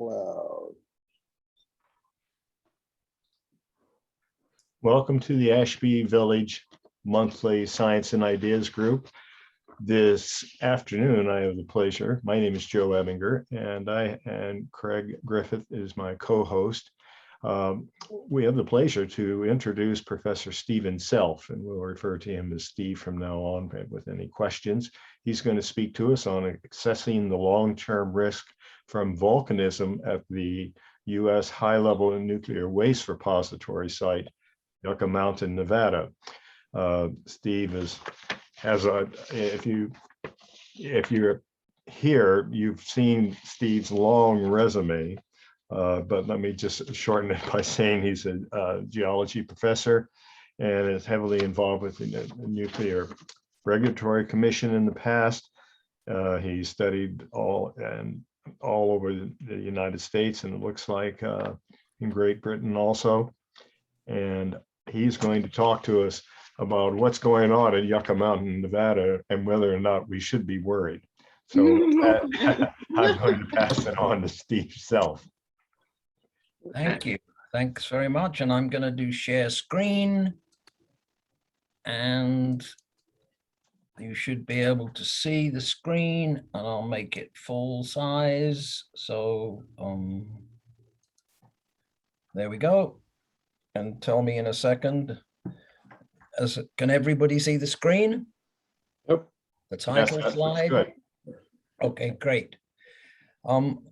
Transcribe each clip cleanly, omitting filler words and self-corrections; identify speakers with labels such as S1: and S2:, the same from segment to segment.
S1: cloud.
S2: Welcome to the Ashby Village monthly Science and Ideas group. This afternoon, I have the pleasure. My name is Joe Ebinger, and Craig Griffith is my co-host. We have the pleasure to introduce Professor Stephen Self, and we'll refer to him as Steve from now on with any questions. He's going to speak to us on assessing the long-term risk from volcanism at the U.S. high-level nuclear waste repository site, Yucca Mountain, Nevada. Steve if you're here, you've seen Steve's long resume, but let me just shorten it by saying he's a geology professor and is heavily involved with the Nuclear Regulatory Commission in the past. He studied all over the United States, and it looks like in Great Britain also. And he's going to talk to us about what's going on at Yucca Mountain, Nevada, and whether or not we should be worried. So I'm going to pass it on to Steve Self.
S3: Thank you. Thanks very much. And I'm going to do share screen. And you should be able to see the screen, and I'll make it full size. So there we go. And tell me in a second. Can everybody see the screen?
S1: Yep.
S3: The title slide?
S2: Good.
S3: Okay, great. I'm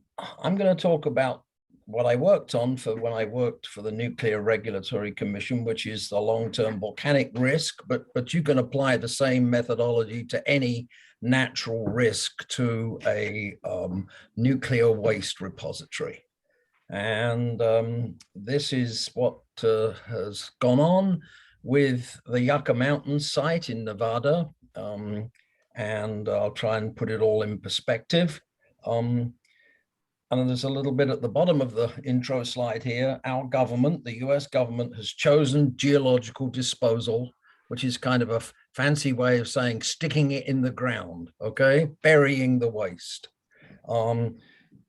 S3: going to talk about what I worked on when I worked for the Nuclear Regulatory Commission, which is the long-term volcanic risk, but you can apply the same methodology to any natural risk to a nuclear waste repository. And this is what has gone on with the Yucca Mountain site in Nevada. And I'll try and put it all in perspective. And there's a little bit at the bottom of the intro slide here. Our government, the US government, has chosen geological disposal, which is kind of a fancy way of saying sticking it in the ground, okay? Burying the waste.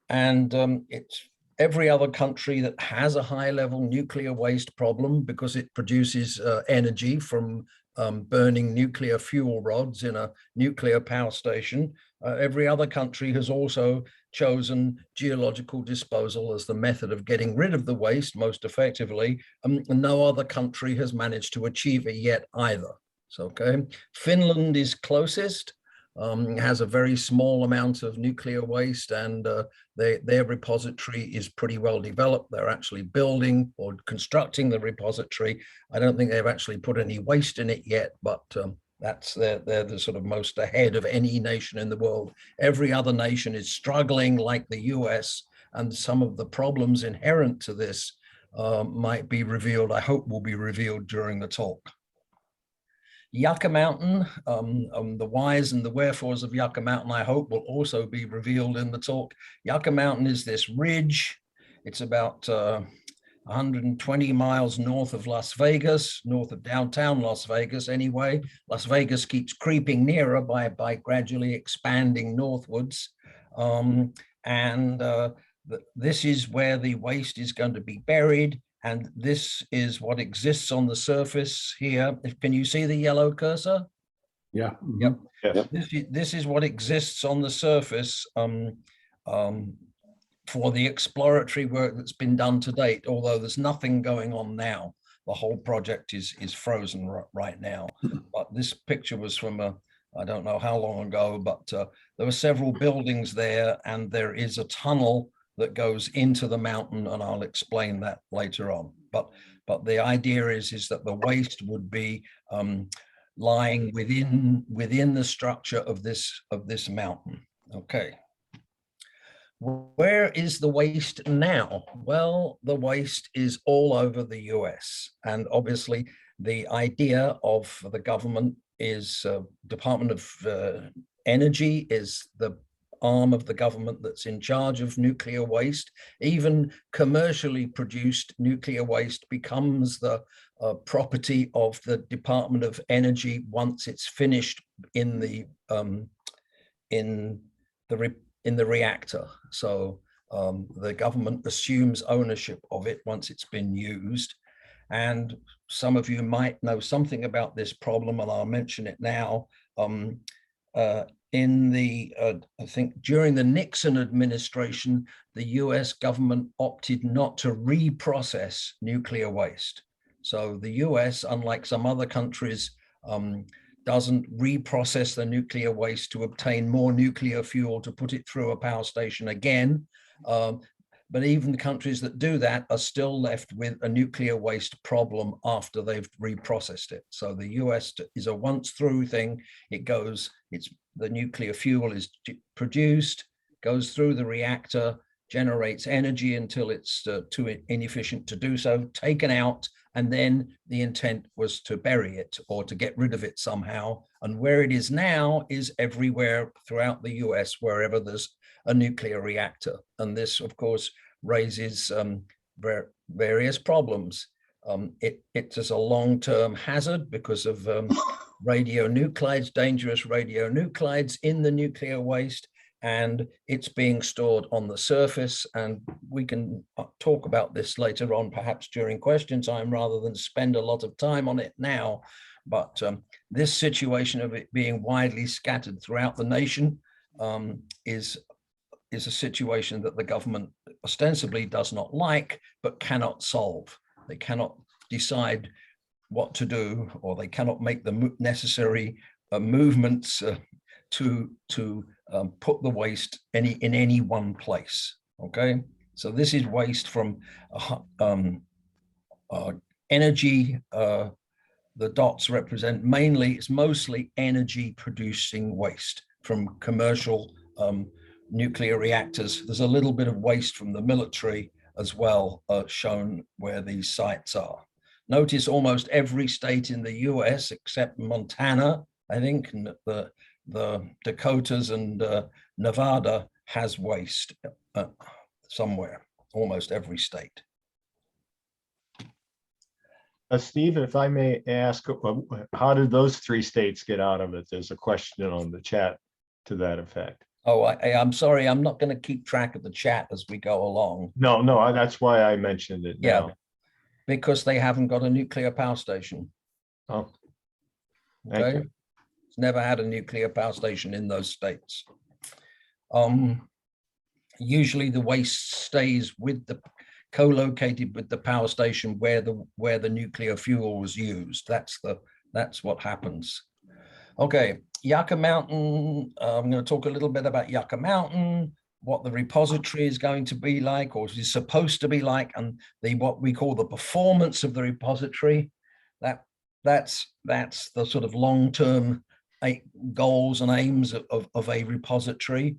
S3: It's every other country that has a high-level nuclear waste problem because it produces energy from burning nuclear fuel rods in a nuclear power station. Every other country has also chosen geological disposal as the method of getting rid of the waste most effectively. No other country has managed to achieve it yet either. So, okay, Finland is closest. Has a very small amount of nuclear waste, and their repository is pretty well developed. They're actually building or constructing the repository. I don't think they've actually put any waste in it yet, but they're the sort of most ahead of any nation in the world. Every other nation is struggling like the US, and some of the problems inherent to this might be revealed, I hope will be revealed during the talk. Yucca Mountain, the whys and the wherefores of Yucca Mountain, I hope, will also be revealed in the talk. Yucca Mountain is this ridge. It's about 120 miles north of Las Vegas, north of downtown Las Vegas anyway. Las Vegas keeps creeping nearer by gradually expanding northwards. This is where the waste is going to be buried. And this is what exists on the surface here. Can you see the yellow cursor?
S1: Yeah.
S3: Yep.
S2: Yes.
S3: This is what exists on the surface for the exploratory work that's been done to date, although there's nothing going on now. The whole project is frozen right now. But this picture was from I don't know how long ago, but there were several buildings there, and there is a tunnel that goes into the mountain, and I'll explain that later on. But the idea is that the waste would be lying within the structure of this mountain. Okay. Where is the waste now? Well, the waste is all over the US, and obviously the idea of the government is Department of Energy is the arm of the government that's in charge of nuclear waste. Even commercially produced nuclear waste becomes the property of the Department of Energy once it's finished in the reactor. So The government assumes ownership of it once it's been used. And some of you might know something about this problem, and I'll mention it now. I think during the Nixon administration, the US government opted not to reprocess nuclear waste. So the US, unlike some other countries, doesn't reprocess the nuclear waste to obtain more nuclear fuel to put it through a power station again. But even the countries that do that are still left with a nuclear waste problem after they've reprocessed it. So the US is a once through thing. The nuclear fuel is produced, goes through the reactor, generates energy until it's too inefficient to do so, taken out, and then the intent was to bury it or to get rid of it somehow. And where it is now is everywhere throughout the US, wherever there's a nuclear reactor. And this, of course, raises various problems. It is a long-term hazard because of radionuclides, dangerous radionuclides in the nuclear waste, and it's being stored on the surface. And we can talk about this later on, perhaps during question time, rather than spend a lot of time on it now. But this situation of it being widely scattered throughout the nation is a situation that the government ostensibly does not like, but cannot solve. They cannot decide what to do, or they cannot make the necessary movements to put the waste in any one place. Okay, so this is waste from energy. The dots represent it's mostly energy producing waste from commercial nuclear reactors. There's a little bit of waste from the military as well, shown where these sites are. Notice almost every state in the US except Montana, I think, the Dakotas and Nevada has waste somewhere, almost every state.
S2: Steve, if I may ask, how did those 3 states get out of it? There's a question on the chat to that effect.
S3: Oh, I'm sorry, I'm not going to keep track of the chat as we go along.
S2: No, that's why I mentioned it now.
S3: Yeah, because they haven't got a nuclear power station.
S2: Oh, thank you.
S3: It's never had a nuclear power station in those states. Usually the waste stays co-located with the power station where the nuclear fuel was used. That's what happens. Okay, Yucca Mountain. I'm going to talk a little bit about Yucca Mountain, what the repository is going to be like, or is supposed to be like, and what we call the performance of the repository. That's the sort of long-term goals and aims of a repository.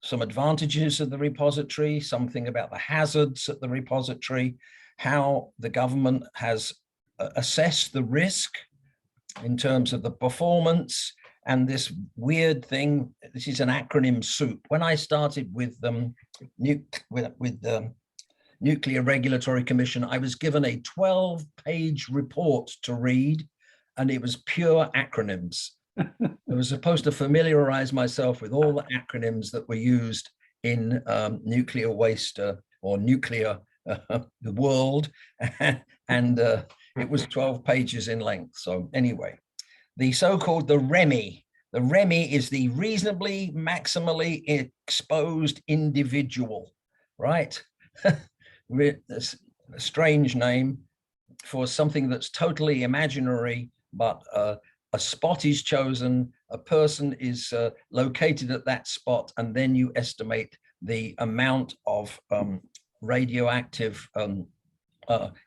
S3: Some advantages of the repository, something about the hazards at the repository, how the government has assessed the risk in terms of the performance, and this weird thing. This is an acronym soup. When I started with the Nuclear Regulatory Commission, I was given a 12-page report to read, and it was pure acronyms. I was supposed to familiarize myself with all the acronyms that were used in nuclear waste or nuclear the world, and it was 12 pages in length. So anyway, the so-called the REMI. The REMI is the reasonably maximally exposed individual, right? A strange name for something that's totally imaginary, but a spot is chosen, a person is located at that spot, and then you estimate the amount of radioactive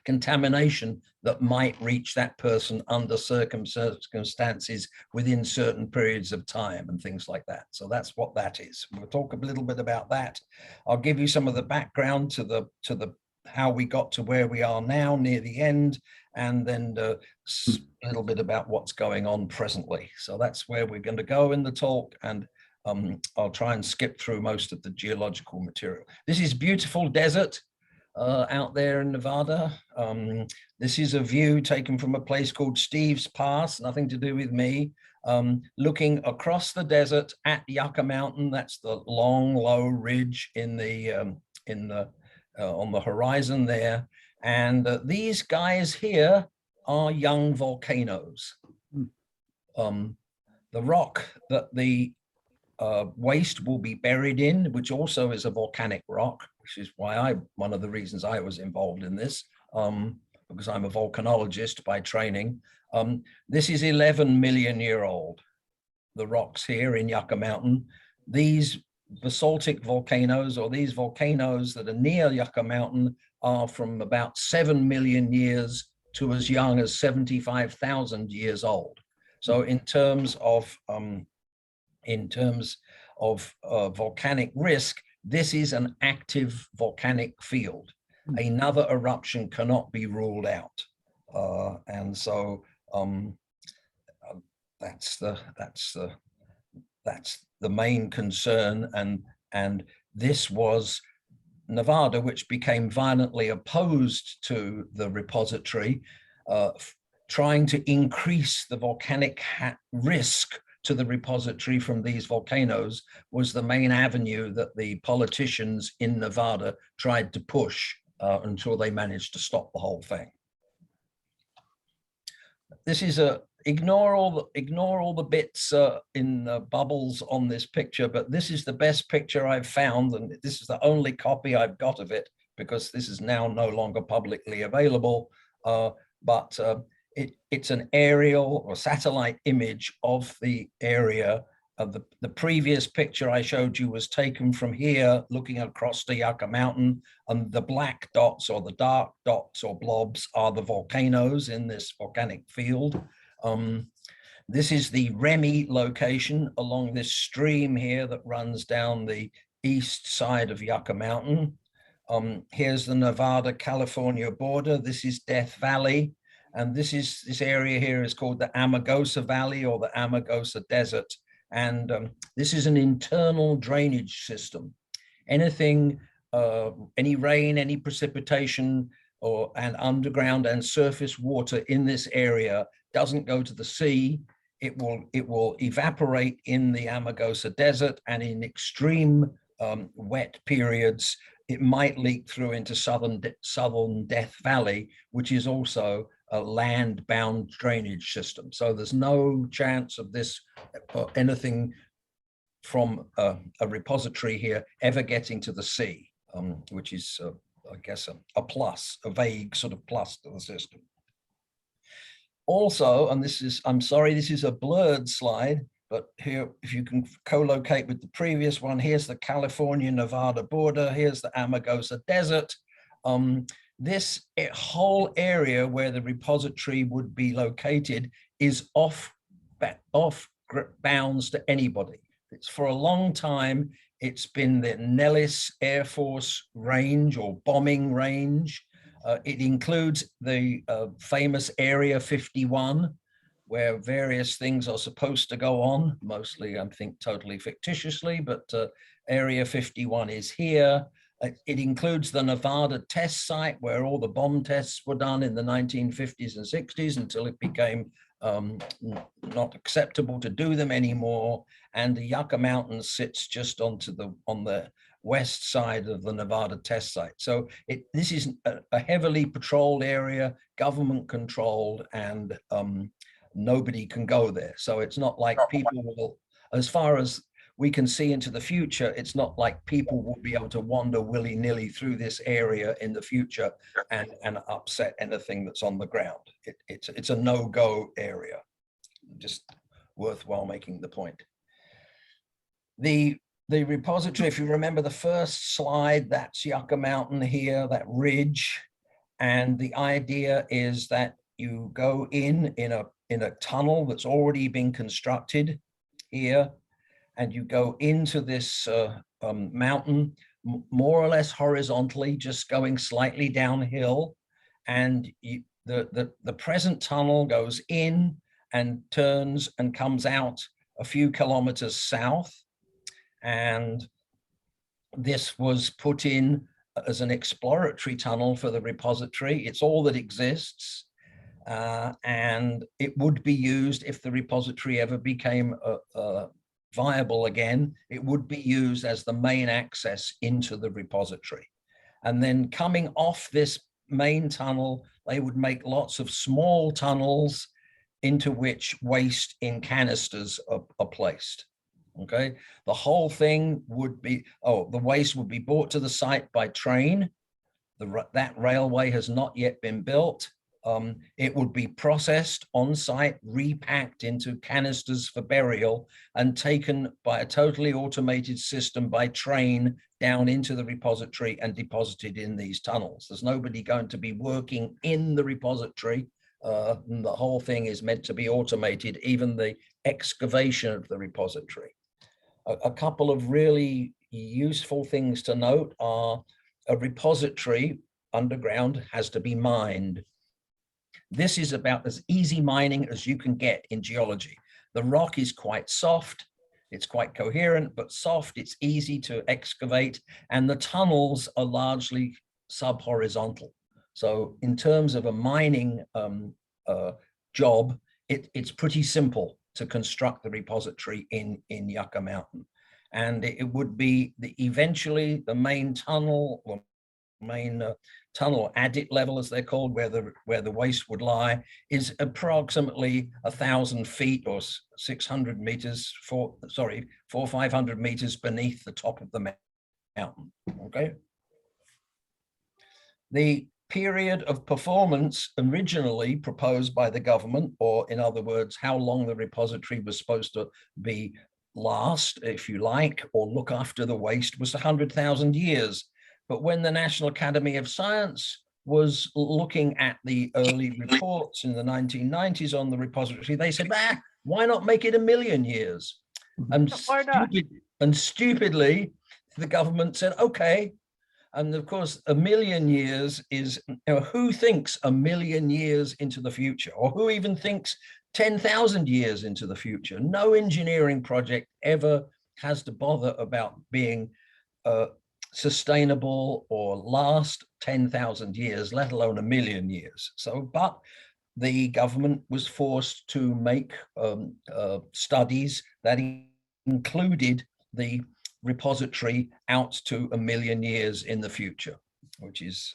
S3: contamination that might reach that person under circumstances within certain periods of time and things like that. So that's what that is. We'll talk a little bit about that. I'll give you some of the background to how we got to where we are now near the end, and then a little bit about what's going on presently. So that's where we're going to go in the talk, and I'll try and skip through most of the geological material. This is beautiful desert. out there in Nevada. This is a view taken from a place called Steve's Pass, nothing to do with me, looking across the desert at Yucca Mountain. That's the long, low ridge in the on the horizon there. And these guys here are young volcanoes. The rock that the waste will be buried in, which also is a volcanic rock, which is why one of the reasons I was involved in this, because I'm a volcanologist by training. This is 11 million year old, the rocks here in Yucca Mountain. These basaltic volcanoes, or these volcanoes that are near Yucca Mountain, are from about 7 million years to as young as 75,000 years old. So in terms of volcanic risk, this is an active volcanic field. Another eruption cannot be ruled out, and so that's the main concern. And this was Nevada, which became violently opposed to the repository, trying to increase the volcanic risk to the repository from these volcanoes, was the main avenue that the politicians in Nevada tried to push until they managed to stop the whole thing. This is ignore all the bits in bubbles on this picture, but this is the best picture I've found, and this is the only copy I've got of it, because this is now no longer publicly available. But it's an aerial or satellite image of the area. The previous picture I showed you was taken from here, looking across the Yucca Mountain, and the black dots or the dark dots or blobs are the volcanoes in this volcanic field. This is the Remy location along this stream here that runs down the east side of Yucca Mountain. Here's the Nevada-California border. This is Death Valley. And this area here is called the Amargosa Valley or the Amargosa Desert. And this is an internal drainage system. Anything, any rain, any precipitation, and underground and surface water in this area doesn't go to the sea. It will evaporate in the Amargosa Desert, and in extreme wet periods, it might leak through into southern Death Valley, which is also a land-bound drainage system. So there's no chance of this anything from a repository here ever getting to the sea, which is, I guess, a plus, a vague sort of plus to the system. Also, and this is, I'm sorry, this is a blurred slide, but here, if you can co-locate with the previous one, here's the California-Nevada border, here's the Amargosa Desert. This whole area where the repository would be located is off bounds to anybody. It's for a long time, it's been the Nellis Air Force range or bombing range. It includes the famous Area 51, where various things are supposed to go on, mostly, I think, totally fictitiously, but Area 51 is here. It includes the Nevada test site where all the bomb tests were done in the 1950s and 60s until it became not acceptable to do them anymore. And the Yucca Mountains sits just on the west side of the Nevada test site. So this is a heavily patrolled area, government controlled, and nobody can go there. So it's not like people will, as far as we can see into the future, it's not like people will be able to wander willy-nilly through this area in the future and upset anything that's on the ground. It's a no-go area. Just worthwhile making the point. The repository, if you remember the first slide, that's Yucca Mountain here, that ridge. And the idea is that you go in a tunnel that's already been constructed here, and you go into this mountain more or less horizontally, just going slightly downhill. And the present tunnel goes in and turns and comes out a few kilometers south. And this was put in as an exploratory tunnel for the repository. It's all that exists. And it would be used if the repository ever became viable again. It would be used as the main access into the repository. And then coming off this main tunnel, they would make lots of small tunnels into which waste in canisters are placed. Okay, the whole thing would be, the waste would be brought to the site by train. That railway has not yet been built. It would be processed on site, repacked into canisters for burial, and taken by a totally automated system by train down into the repository and deposited in these tunnels. There's nobody going to be working in the repository. The whole thing is meant to be automated, even the excavation of the repository. A couple of really useful things to note are a repository underground has to be mined. This is about as easy mining as you can get in geology. The rock is quite soft, it's quite coherent, but soft, it's easy to excavate, and the tunnels are largely sub-horizontal. So in terms of a mining job, it's pretty simple to construct the repository in Yucca Mountain. And it would be eventually the main tunnel, or main tunnel adit level, as they're called, where the waste would lie, is approximately 1,000 feet or 600 meters, 500 meters beneath the top of the mountain. Okay. The period of performance originally proposed by the government, or in other words, how long the repository was supposed to be last, if you like, or look after the waste, was 100,000 years. But when the National Academy of Science was looking at the early reports in the 1990s on the repository, they said, why not make it 1,000,000 years? And stupidly, the government said, okay. And of course, 1,000,000 years is, who thinks 1,000,000 years into the future, or who even thinks 10,000 years into the future? No engineering project ever has to bother about being sustainable or last 10,000 years, let alone 1,000,000 years. So, but the government was forced to make studies that included the repository out to 1,000,000 years in the future, which is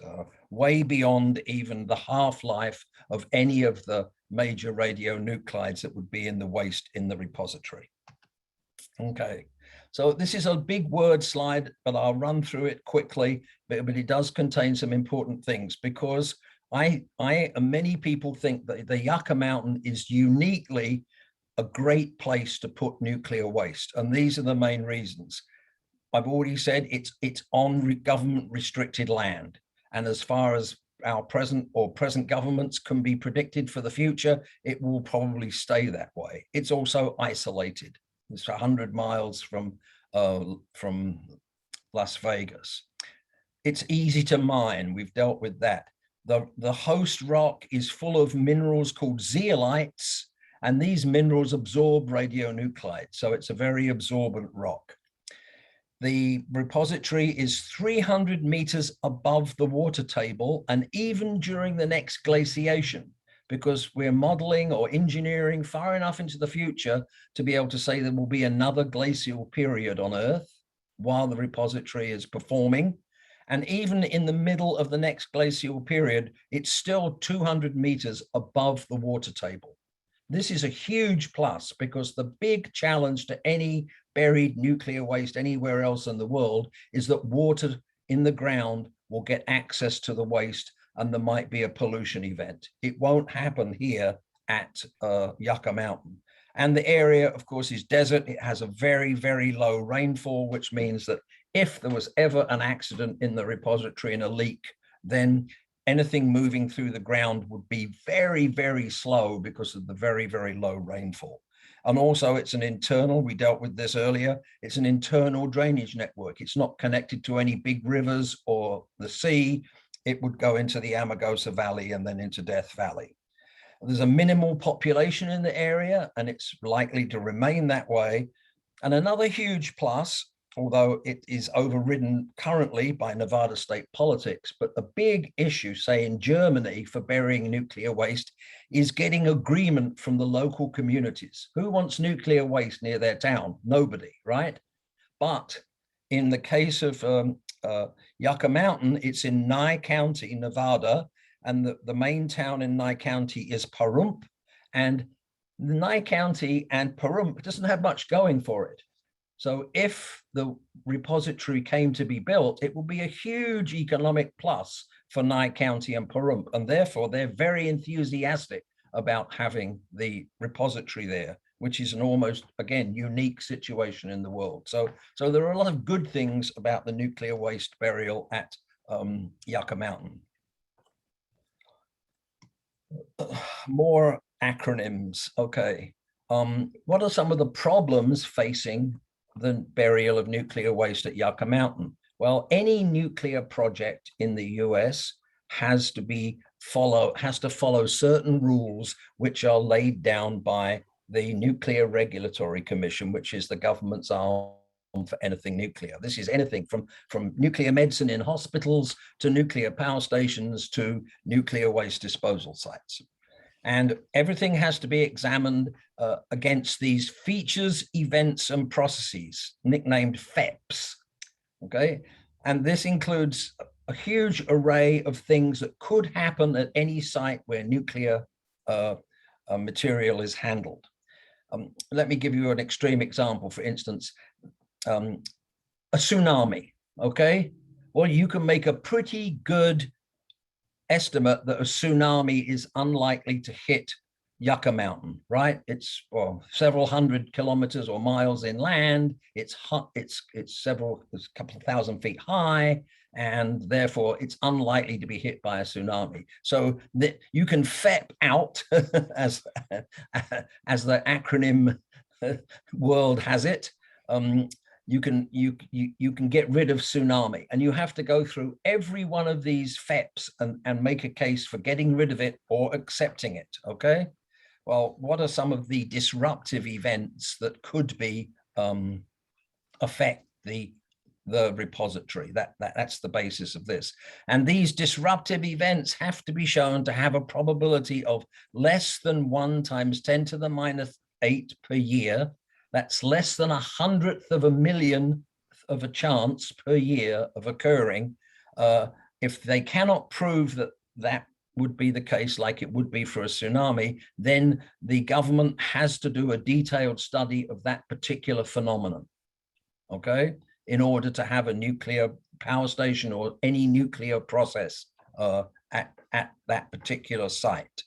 S3: way beyond even the half-life of any of the major radionuclides that would be in the waste in the repository. Okay, so this is a big word slide, but I'll run through it quickly, but it does contain some important things, because I and many people think that the Yucca Mountain is uniquely a great place to put nuclear waste, and these are the main reasons. I've already said it's on government restricted land, and as far as our present governments can be predicted for the future, it will probably stay that way. It's also isolated. It's 100 miles from Las Vegas. It's easy to mine. We've dealt with that. The host rock is full of minerals called zeolites, and these minerals absorb radionuclides. So it's a very absorbent rock. The repository is 300 meters above the water table, and even during the next glaciation, because we're modeling or engineering far enough into the future to be able to say there will be another glacial period on Earth while the repository is performing. And even in the middle of the next glacial period, it's still 200 meters above the water table. This is a huge plus, because the big challenge to any buried nuclear waste anywhere else in the world is that water in the ground will get access to the waste, and there might be a pollution event. It won't happen here at Yucca Mountain. And the area, of course, is desert. It has a very, very low rainfall, which means that if there was ever an accident in the repository and a leak, then anything moving through the ground would be very, very slow because of the very, very low rainfall. And also it's an internal, we dealt with this earlier, it's an internal drainage network. It's not connected to any big rivers or the sea. It would go into the Amargosa Valley and then into Death Valley. There's a minimal population in the area, and it's likely to remain that way. And another huge plus although it is overridden currently by Nevada state politics. But a big issue, say in Germany, for burying nuclear waste is getting agreement from the local communities. Who wants nuclear waste near their town? Nobody, right? But in the case of Yucca Mountain, it's in Nye County, Nevada, and the main town in Nye County is Pahrump. And Nye County and Pahrump doesn't have much going for it. So if the repository came to be built, it will be a huge economic plus for Nye County and Pahrump, and therefore they're very enthusiastic about having the repository there, which is an almost, again, unique situation in the world. So there are a lot of good things about the nuclear waste burial at Yucca Mountain. More acronyms, okay. What are some of the problems facing the burial of nuclear waste at Yucca Mountain? Well, any nuclear project in the US has to follow certain rules which are laid down by the Nuclear Regulatory Commission, which is the government's arm for anything nuclear. This is anything from nuclear medicine in hospitals to nuclear power stations to nuclear waste disposal sites. And everything has to be examined against these features, events, and processes, nicknamed FEPs, okay? And this includes a huge array of things that could happen at any site where nuclear material is handled. Let me give you an extreme example. For instance, a tsunami, okay? Well, you can make a pretty good estimate that a tsunami is unlikely to hit Yucca Mountain, right? It's several hundred kilometers or miles inland. It's a couple of thousand feet high, and therefore it's unlikely to be hit by a tsunami. So that you can FEP out, as the acronym world has it. You can get rid of tsunami, and you have to go through every one of these FEPs and make a case for getting rid of it or accepting it, okay? Well, what are some of the disruptive events that could be affect the repository? That's the basis of this. And these disruptive events have to be shown to have a probability of less than 1 × 10⁻⁸ per year. That's less than 100th of a million of a chance per year of occurring. If they cannot prove that that would be the case, like it would be for a tsunami, then the government has to do a detailed study of that particular phenomenon, okay, in order to have a nuclear power station or any nuclear process at that particular site.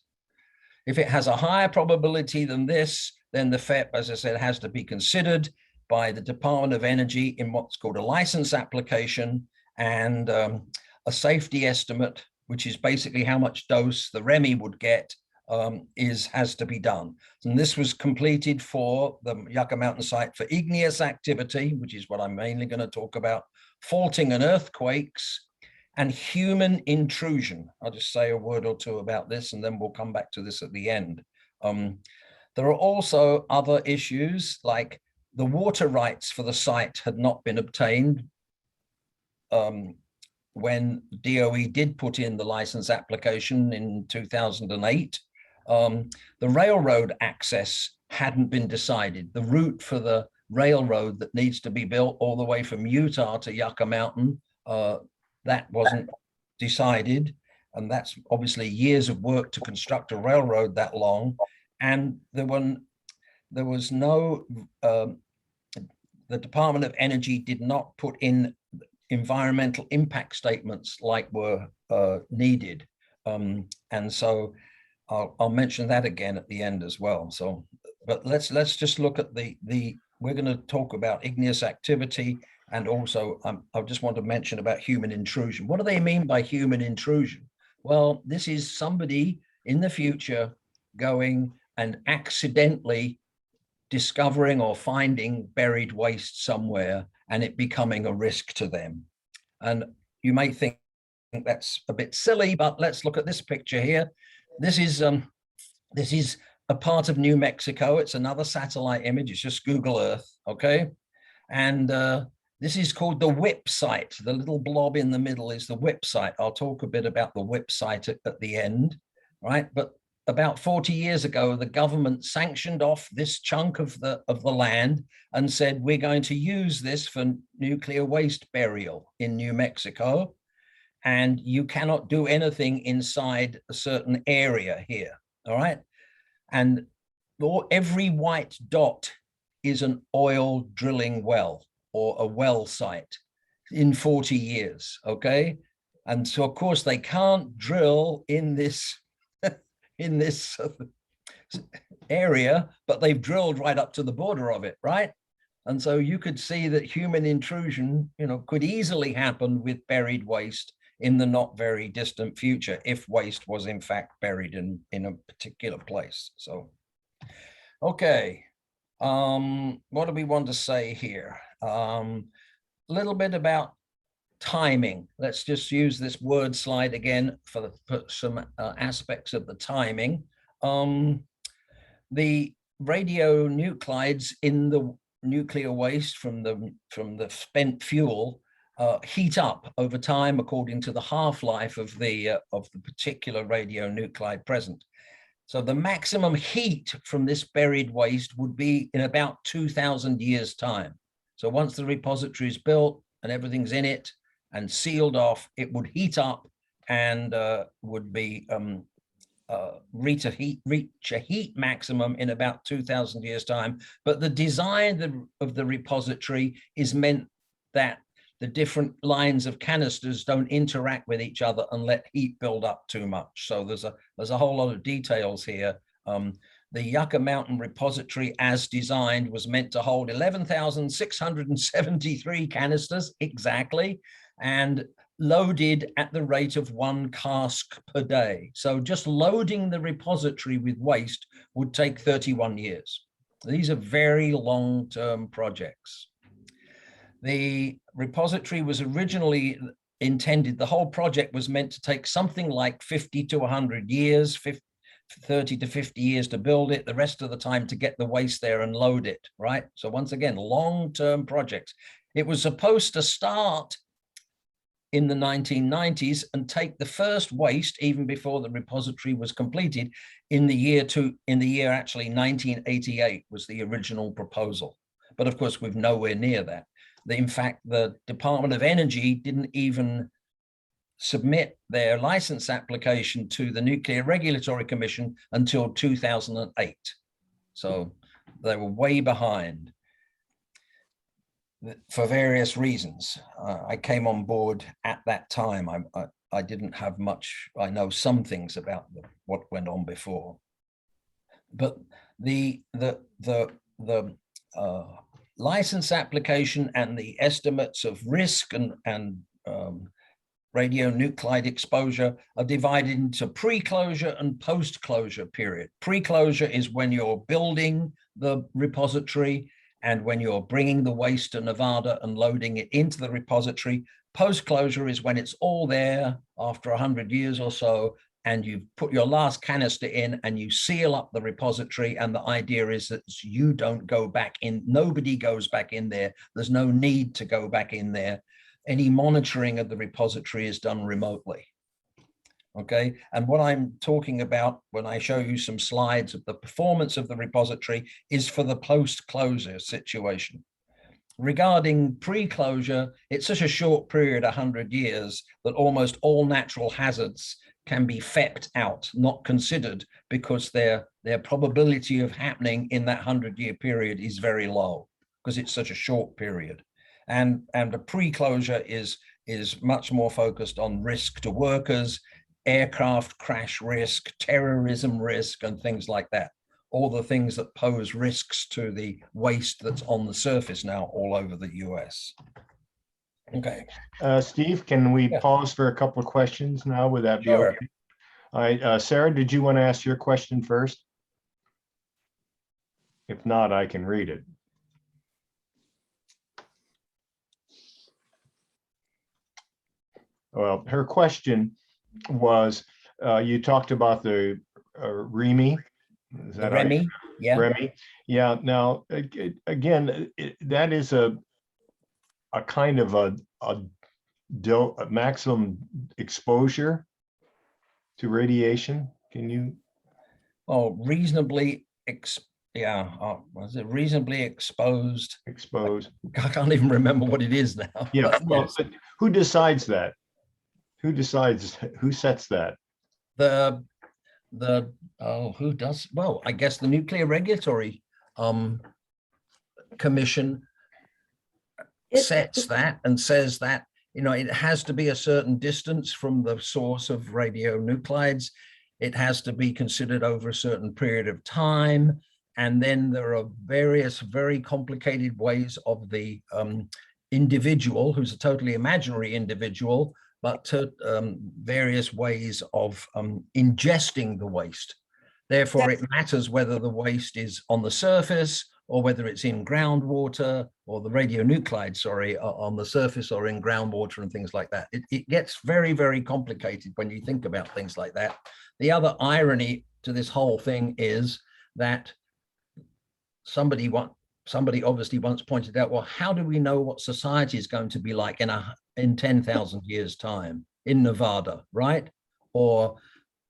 S3: If it has a higher probability than this, then the FEP, as I said, has to be considered by the Department of Energy in what's called a license application, and a safety estimate, which is basically how much dose the REMI would get, has to be done. And this was completed for the Yucca Mountain site for igneous activity, which is what I'm mainly going to talk about, faulting and earthquakes, and human intrusion. I'll just say a word or two about this, and then we'll come back to this at the end. There are also other issues, like the water rights for the site had not been obtained when DOE did put in the license application in 2008. The railroad access hadn't been decided. The route for the railroad that needs to be built all the way from Utah to Yucca Mountain, that wasn't decided. And that's obviously years of work to construct a railroad that long. And there was no, the Department of Energy did not put in environmental impact statements like were needed. And so I'll mention that again at the end as well. So, but let's just look at we're going to talk about igneous activity, and also I just want to mention about human intrusion. What do they mean by human intrusion? Well, this is somebody in the future going and accidentally discovering or finding buried waste somewhere and it becoming a risk to them. And you may think that's a bit silly, but let's look at this picture here. This is a part of New Mexico. It's another satellite image. It's just Google Earth, okay? And This is called the whip site. The little blob in the middle is the whip site. I'll talk a bit about the whip site at the end, right? But about 40 years ago, the government sanctioned off this chunk of the land and said, we're going to use this for nuclear waste burial in New Mexico. And you cannot do anything inside a certain area here, all right? And every white dot is an oil drilling well or a well site in 40 years, okay? And so, of course, they can't drill in this in this area, but they've drilled right up to the border of it, right? And so you could see that human intrusion, could easily happen with buried waste in the not very distant future if waste was in fact buried in a particular place. So, okay, what do we want to say here? A little bit about timing. Let's just use this word slide again for some aspects of the timing. The radionuclides in the nuclear waste from the spent fuel heat up over time according to the half-life of the particular radionuclide present. So the maximum heat from this buried waste would be in about 2,000 years' time. So once the repository is built and everything's in it and sealed off, it would heat up and would be reach a heat maximum in about 2,000 years' time. But the design of the repository is meant that the different lines of canisters don't interact with each other and let heat build up too much. So there's a whole lot of details here. The Yucca Mountain repository as designed was meant to hold 11,673 canisters exactly, and loaded at the rate of 1 cask per day. So just loading the repository with waste would take 31 years. These are very long-term projects. The repository was originally intended, the whole project was meant to take something like 50 to 100 years, 30 to 50 years to build it, the rest of the time to get the waste there and load it, right? So once again, long-term projects. It was supposed to start in the 1990s and take the first waste even before the repository was completed in the year 1988 was the original proposal. But of course, we're nowhere near that. In fact, the Department of Energy didn't even submit their license application to the Nuclear Regulatory Commission until 2008. So they were way behind for various reasons. I came on board at that time. I didn't have much, I know some things about what went on before. But the license application and the estimates of risk and radionuclide exposure are divided into pre-closure and post-closure period. Pre-closure is when you're building the repository and when you're bringing the waste to Nevada and loading it into the repository. Post-closure is when it's all there after 100 years or so, and you put your last canister in and you seal up the repository. And the idea is that you don't go back in, nobody goes back in there. There's no need to go back in there. Any monitoring of the repository is done remotely. Okay, and what I'm talking about when I show you some slides of the performance of the repository is for the post-closure situation. Regarding pre-closure, it's such a short period, 100 years, that almost all natural hazards can be FEP'd out, not considered, because their probability of happening in that 100-year period is very low, because it's such a short period. And the pre-closure is much more focused on risk to workers, aircraft crash risk, terrorism risk, and things like that. All the things that pose risks to the waste that's on the surface now all over the US. Okay.
S2: Steve, can we pause for a couple of questions now? Would that be
S3: Sure.
S2: okay? All right, Sarah, did you want to ask your question first? If not, I can read it. Well, her question was, you talked about the REMI. Is that
S3: REMI? Yeah.
S2: REMI. Yeah. Now, again, that is a a kind of a maximum exposure to radiation? Can you?
S3: Oh, reasonably, was it reasonably exposed?
S2: Exposed.
S3: I can't even remember what it is now.
S2: Yeah,
S3: but
S2: well,
S3: yes.
S2: but who decides that? Who decides, who sets that?
S3: the who does, well, I guess the Nuclear Regulatory Commission sets that and says that, you know, it has to be a certain distance from the source of radionuclides. It has to be considered over a certain period of time. And then there are various very complicated ways of the individual, who's a totally imaginary individual, but to various ways of ingesting the waste. Therefore, it matters whether the waste is on the surface or whether it's in groundwater, or the radionuclide, sorry, on the surface or in groundwater and things like that. It gets very, very complicated when you think about things like that. The other irony to this whole thing is that somebody obviously once pointed out, well, how do we know what society is going to be like in 10,000 years' time in Nevada, right? Or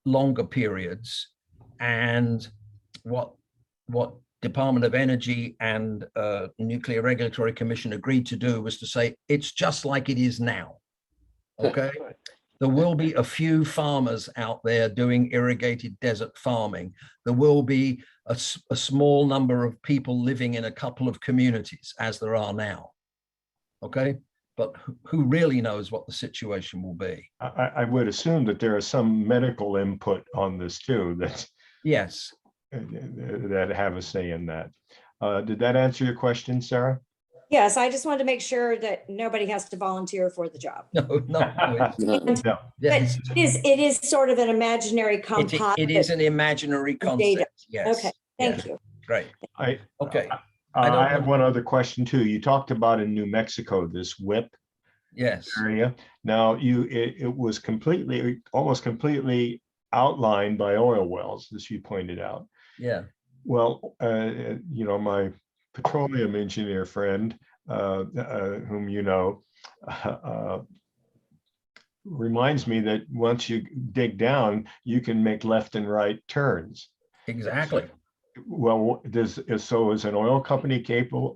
S3: longer periods. And what Department of Energy and Nuclear Regulatory Commission agreed to do was to say, it's just like it is now, okay? There will be a few farmers out there doing irrigated desert farming. There will be a small number of people living in a couple of communities, as there are now, okay? But who really knows what the situation will be?
S2: I would assume that there is some medical input on this too, that
S3: yes,
S2: that have a say in that. Did that answer your question, Sarah?
S4: Yes, I just wanted to make sure that nobody has to volunteer for the job.
S3: no.
S2: No.
S3: Yes.
S4: But it is sort of an imaginary composite.
S3: It is an imaginary concept. Yes.
S4: Okay, thank you.
S3: Great. Okay.
S2: I have one other question too. You talked about in New Mexico, this WIP
S3: Yes.
S2: area. Now it was almost completely outlined by oil wells, as you pointed out.
S3: Yeah.
S2: Well, you know, my petroleum engineer friend, whom you know, reminds me that once you dig down, you can make left and right turns.
S3: Exactly.
S2: Well, so is an oil company capable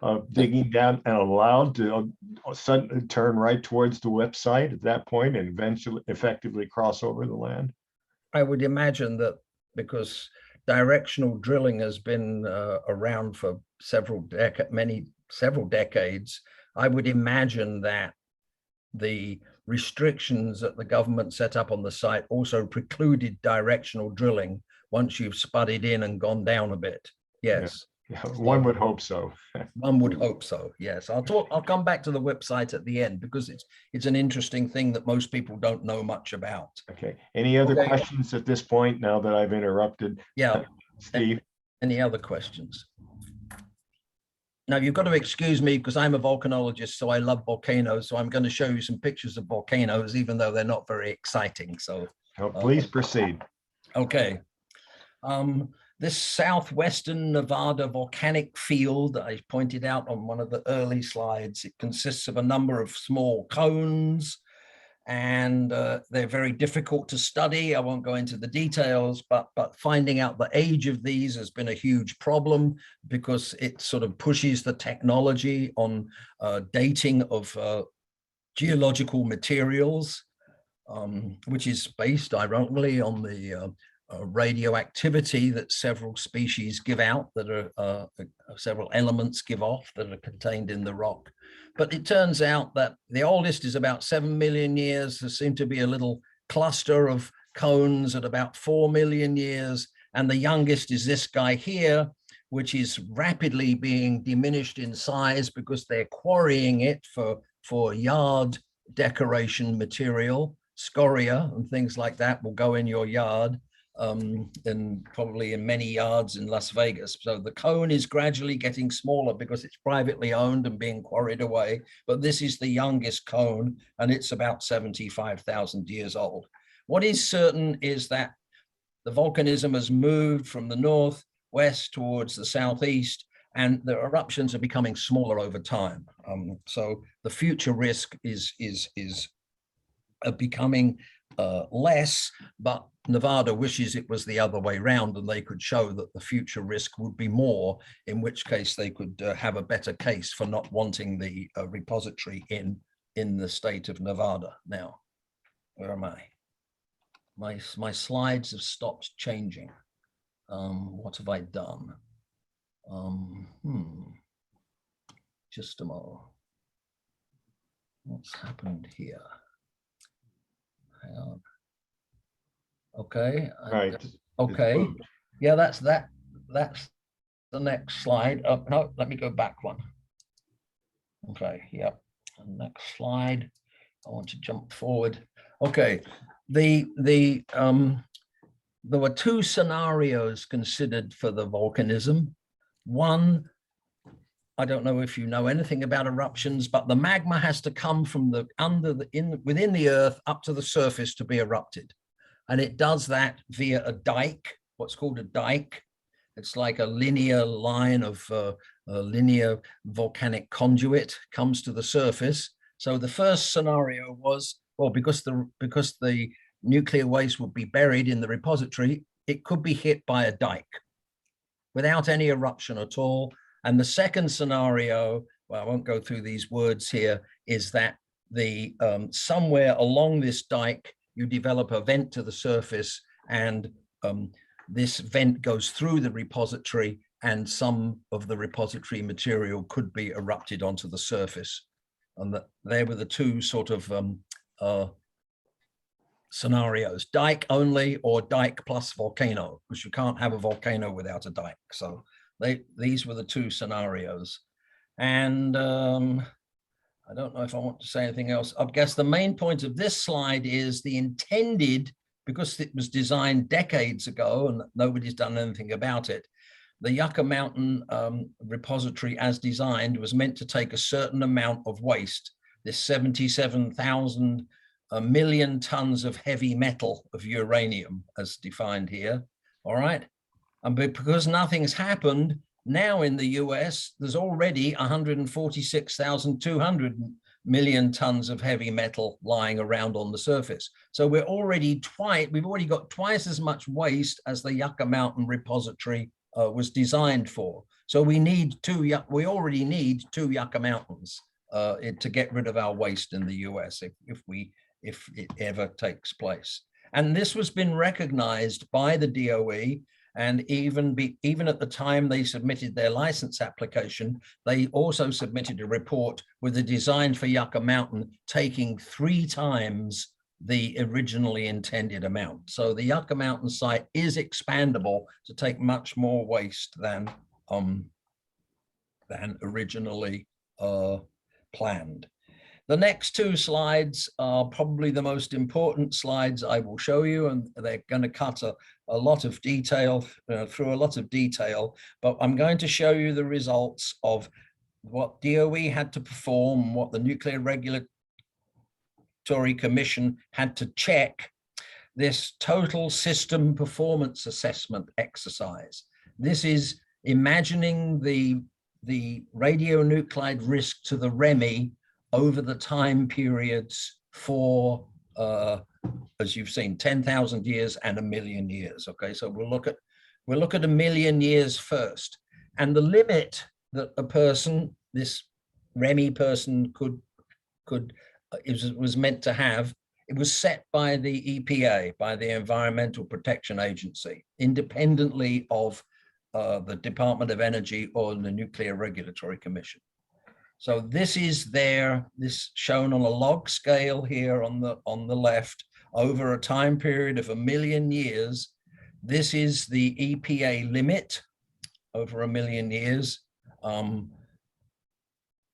S2: of digging down and allowed to suddenly turn right towards the website at that point and eventually effectively cross over the land?
S3: I would imagine that because directional drilling has been around for several decades, I would imagine that the restrictions that the government set up on the site also precluded directional drilling once you've spudded in and gone down a bit. Yes.
S2: Yeah, one would hope so.
S3: One would hope so. Yes. I'll come back to the website at the end because it's an interesting thing that most people don't know much about.
S2: Okay. Any other questions at this point now that I've interrupted?
S3: Yeah.
S2: Steve?
S3: Any other questions? Now you've got to excuse me because I'm a volcanologist, so I love volcanoes. So I'm going to show you some pictures of volcanoes, even though they're not very exciting. So
S2: Please proceed.
S3: Okay. This southwestern Nevada volcanic field that I pointed out on one of the early slides, it consists of a number of small cones, and they're very difficult to study. I won't go into the details, but finding out the age of these has been a huge problem because it sort of pushes the technology on dating of geological materials, which is based ironically on the radioactivity that several species give out, that are several elements give off that are contained in the rock. But it turns out that the oldest is about 7 million years. There seem to be a little cluster of cones at about 4 million years. And the youngest is this guy here, which is rapidly being diminished in size because they're quarrying it for yard decoration material. Scoria and things like that will go in your yard. And probably in many yards in Las Vegas. So the cone is gradually getting smaller because it's privately owned and being quarried away. But this is the youngest cone, and it's about 75,000 years old. What is certain is that the volcanism has moved from the northwest towards the southeast, and the eruptions are becoming smaller over time. So the future risk is becoming less, but Nevada wishes it was the other way around and they could show that the future risk would be more, in which case they could have a better case for not wanting the repository in the state of Nevada. Now, where am I? My slides have stopped changing. What have I done? Just a moment. What's happened here? Hang on. Okay.
S2: Right.
S3: Okay. Yeah, that's the next slide. No, let me go back one. Okay. Yep. Next slide. I want to jump forward. Okay. There were two scenarios considered for the volcanism. One, I don't know if you know anything about eruptions, but the magma has to come from within the earth up to the surface to be erupted. And it does that via a dike, what's called a dike. It's like a linear line of a linear volcanic conduit comes to the surface. So the first scenario was, well, because the nuclear waste would be buried in the repository, it could be hit by a dike without any eruption at all. And the second scenario, well, I won't go through these words here, is that the somewhere along this dike, you develop a vent to the surface, and this vent goes through the repository, and some of the repository material could be erupted onto the surface. And there were the two sort of scenarios: dike only or dike plus volcano, because you can't have a volcano without a dike. So these were the two scenarios. And I don't know if I want to say anything else. I guess the main point of this slide is the intended, because it was designed decades ago and nobody's done anything about it, the Yucca Mountain repository as designed was meant to take a certain amount of waste, this 77,000 million tons of heavy metal of uranium as defined here, all right? And because nothing's happened, now in the US, there's already 146,200 million tons of heavy metal lying around on the surface. So we've already got twice as much waste as the Yucca Mountain repository was designed for. So we already need two Yucca Mountains to get rid of our waste in the US if it ever takes place. And this has been recognized by the DOE. And even at the time they submitted their license application, they also submitted a report with a design for Yucca Mountain taking 3 times the originally intended amount. So the Yucca Mountain site is expandable to take much more waste than originally planned. The next 2 slides are probably the most important slides I will show you, and they're going to cut a lot of detail, through a lot of detail, but I'm going to show you the results of what DOE had to perform, what the Nuclear Regulatory Commission had to check, this total system performance assessment exercise. This is imagining the radionuclide risk to the REMI over the time periods for, as you've seen, 10,000 years and 1,000,000 years. Okay, so we'll look at 1,000,000 years first. And the limit that a person, this REMI person was meant to have, it was set by the EPA, by the Environmental Protection Agency, independently of the Department of Energy or the Nuclear Regulatory Commission. So this is this shown on a log scale here on the left over a time period of 1,000,000 years. This is the EPA limit over 1,000,000 years,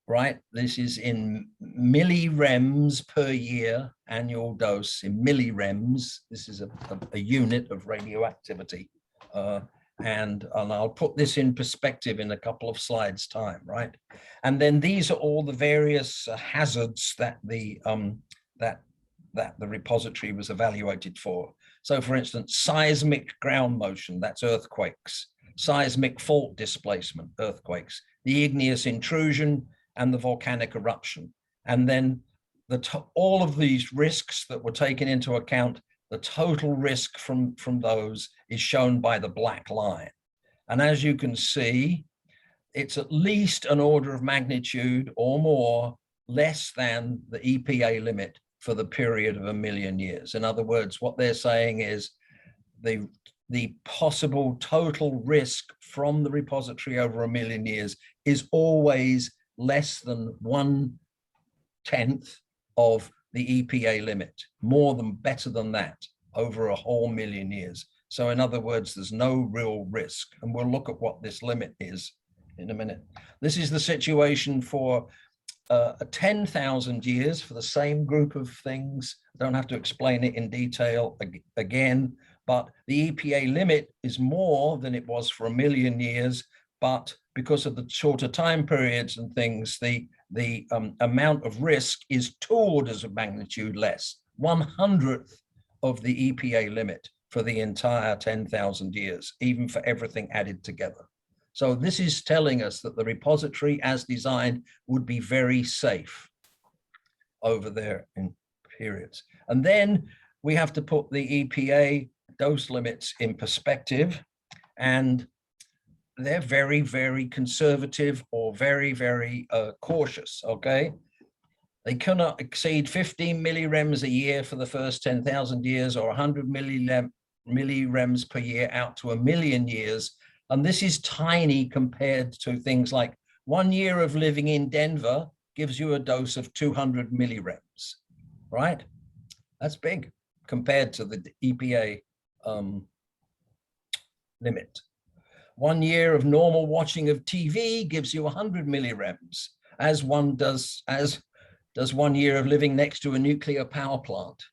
S3: right? This is in millirems per year annual dose in millirems. This is a unit of radioactivity. And I'll put this in perspective in a couple of slides time, right? And then these are all the various hazards that the repository was evaluated for. So for instance, seismic ground motion, that's earthquakes. seismic fault displacement, earthquakes, the igneous intrusion, and the volcanic eruption. And then all of these risks that were taken into account, the total risk from those is shown by the black line. And as you can see, it's at least an order of magnitude or more less than the EPA limit for the period of 1 million years. In other words, what they're saying is the possible total risk from the repository over 1 million years is always less than 1/10 of the EPA limit, better than that over a whole million years. So in other words, there's no real risk. And we'll look at what this limit is in a minute. This is the situation for 10,000 years for the same group of things. I don't have to explain it in detail again, but the EPA limit is more than it was for 1 million years, but because of the shorter time periods and things, the amount of risk is 2 orders of magnitude less, 1/100th of the EPA limit for the entire 10,000 years, even for everything added together. So this is telling us that the repository as designed would be very safe over there in periods. And then we have to put the EPA dose limits in perspective, and they're very, very conservative or very, very cautious, okay? They cannot exceed 15 millirems a year for the first 10,000 years or 100 millirems per year out to 1 million years. And this is tiny compared to things like 1 year of living in Denver gives you a dose of 200 millirems, right? That's big compared to the EPA limit. 1 year of normal watching of TV gives you 100 millirems, as does 1 year of living next to a nuclear power plant.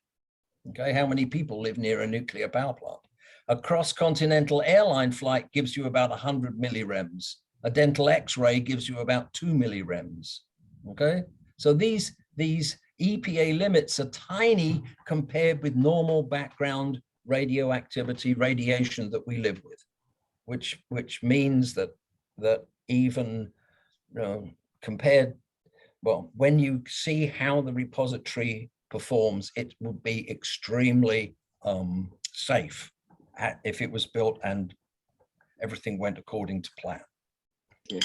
S3: Okay, how many people live near a nuclear power plant? A cross-continental airline flight gives you about 100 millirems. A dental X-ray gives you about 2 millirems. Okay, so these EPA limits are tiny compared with normal background radioactivity radiation that we live with, which means that even compared, well, when you see how the repository performs, it would be extremely safe if it was built and everything went according to plan.
S5: Yeah.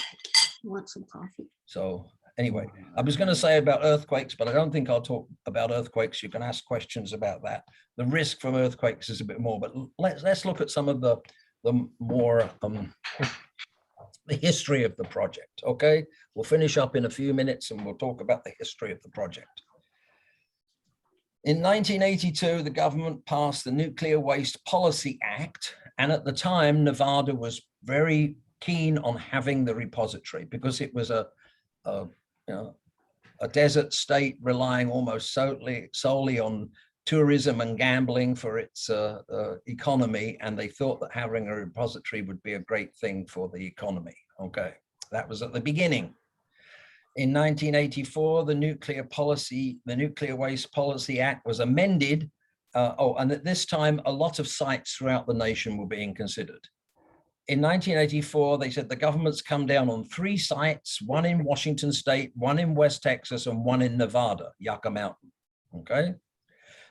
S5: Want some coffee?
S3: So anyway, I was going to say about earthquakes, but I don't think I'll talk about earthquakes. You can ask questions about that. The risk from earthquakes is a bit more, but let's look at some of the more the history of the project. Okay, we'll finish up in a few minutes and we'll talk about the history of the project. In 1982, the government passed the Nuclear Waste Policy Act, and at the time, Nevada was very keen on having the repository because it was a desert state relying almost solely on tourism and gambling for its economy, and they thought that having a repository would be a great thing for the economy. Okay, that was at the beginning. In 1984, the Nuclear Waste Policy Act was amended. And at this time, a lot of sites throughout the nation were being considered. In 1984, they said the government's come down on 3 sites, 1 in Washington State, 1 in West Texas, and 1 in Nevada, Yucca Mountain. Okay.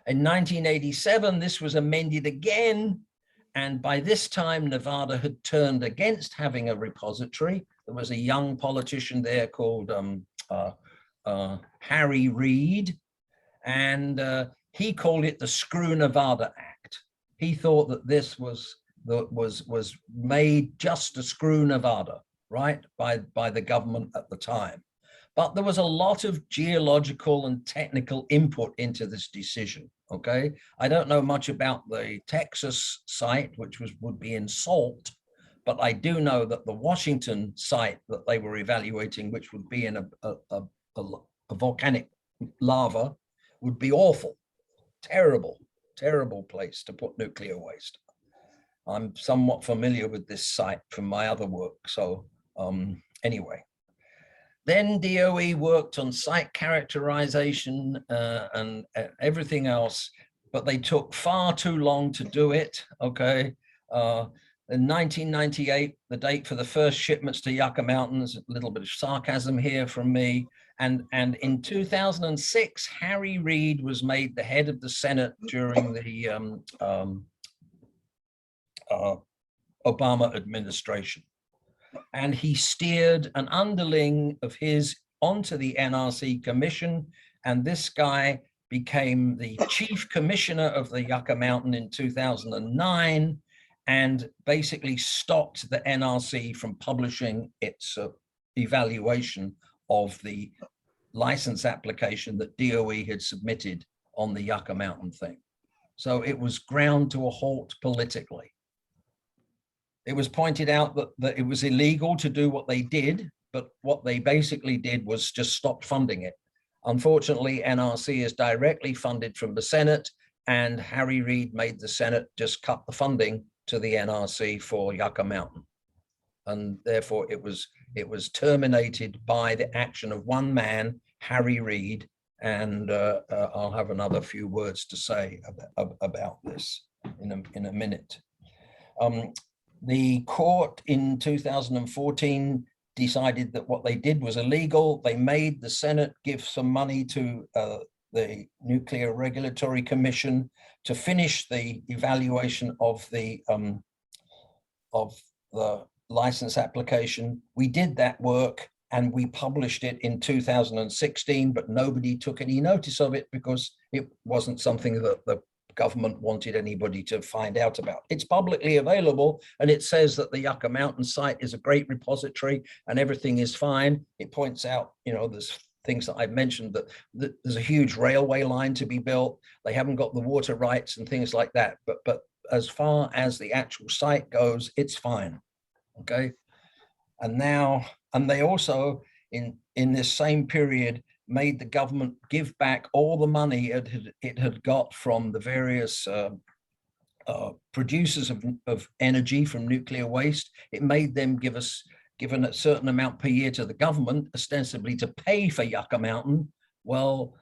S3: In 1987, this was amended again. And by this time, Nevada had turned against having a repository. There was a young politician there called Harry Reid, and he called it the Screw Nevada Act. He thought that this was made just to screw Nevada, right, by the government at the time. But there was a lot of geological and technical input into this decision. Okay, I don't know much about the Texas site, which would be in salt, but I do know that the Washington site that they were evaluating, which would be in a volcanic lava, would be awful, terrible place to put nuclear waste. I'm somewhat familiar with this site from my other work. So anyway, then DOE worked on site characterization and everything else, but they took far too long to do it. Okay. In 1998, the date for the first shipments to Yucca Mountains, a little bit of sarcasm here from me. And in 2006, Harry Reid was made the head of the Senate during the Obama administration. And he steered an underling of his onto the NRC commission. And this guy became the chief commissioner of the Yucca Mountain in 2009 and basically stopped the NRC from publishing its evaluation of the license application that DOE had submitted on the Yucca Mountain thing. So it was ground to a halt politically. It was pointed out that it was illegal to do what they did, but what they basically did was just stop funding it. Unfortunately, NRC is directly funded from the Senate, and Harry Reid made the Senate just cut the funding to the NRC for Yucca Mountain. And therefore it was terminated by the action of one man, Harry Reid. And I'll have another few words to say about this in a minute. The court in 2014 decided that what they did was illegal. They made the Senate give some money to the Nuclear Regulatory Commission to finish the evaluation of the license application. We did that work and we published it in 2016, but nobody took any notice of it because it wasn't something that the government wanted anybody to find out about. It's publicly available, and it says that the Yucca Mountain site is a great repository and everything is fine. It points out, you know, there's things that I've mentioned, that there's a huge railway line to be built. They haven't got the water rights and things like that. But as far as the actual site goes, it's fine. Okay. And they also in this same period made the government give back all the money it had got from the various producers of energy from nuclear waste. It made them given a certain amount per year to the government, ostensibly to pay for Yucca Mountain. Well,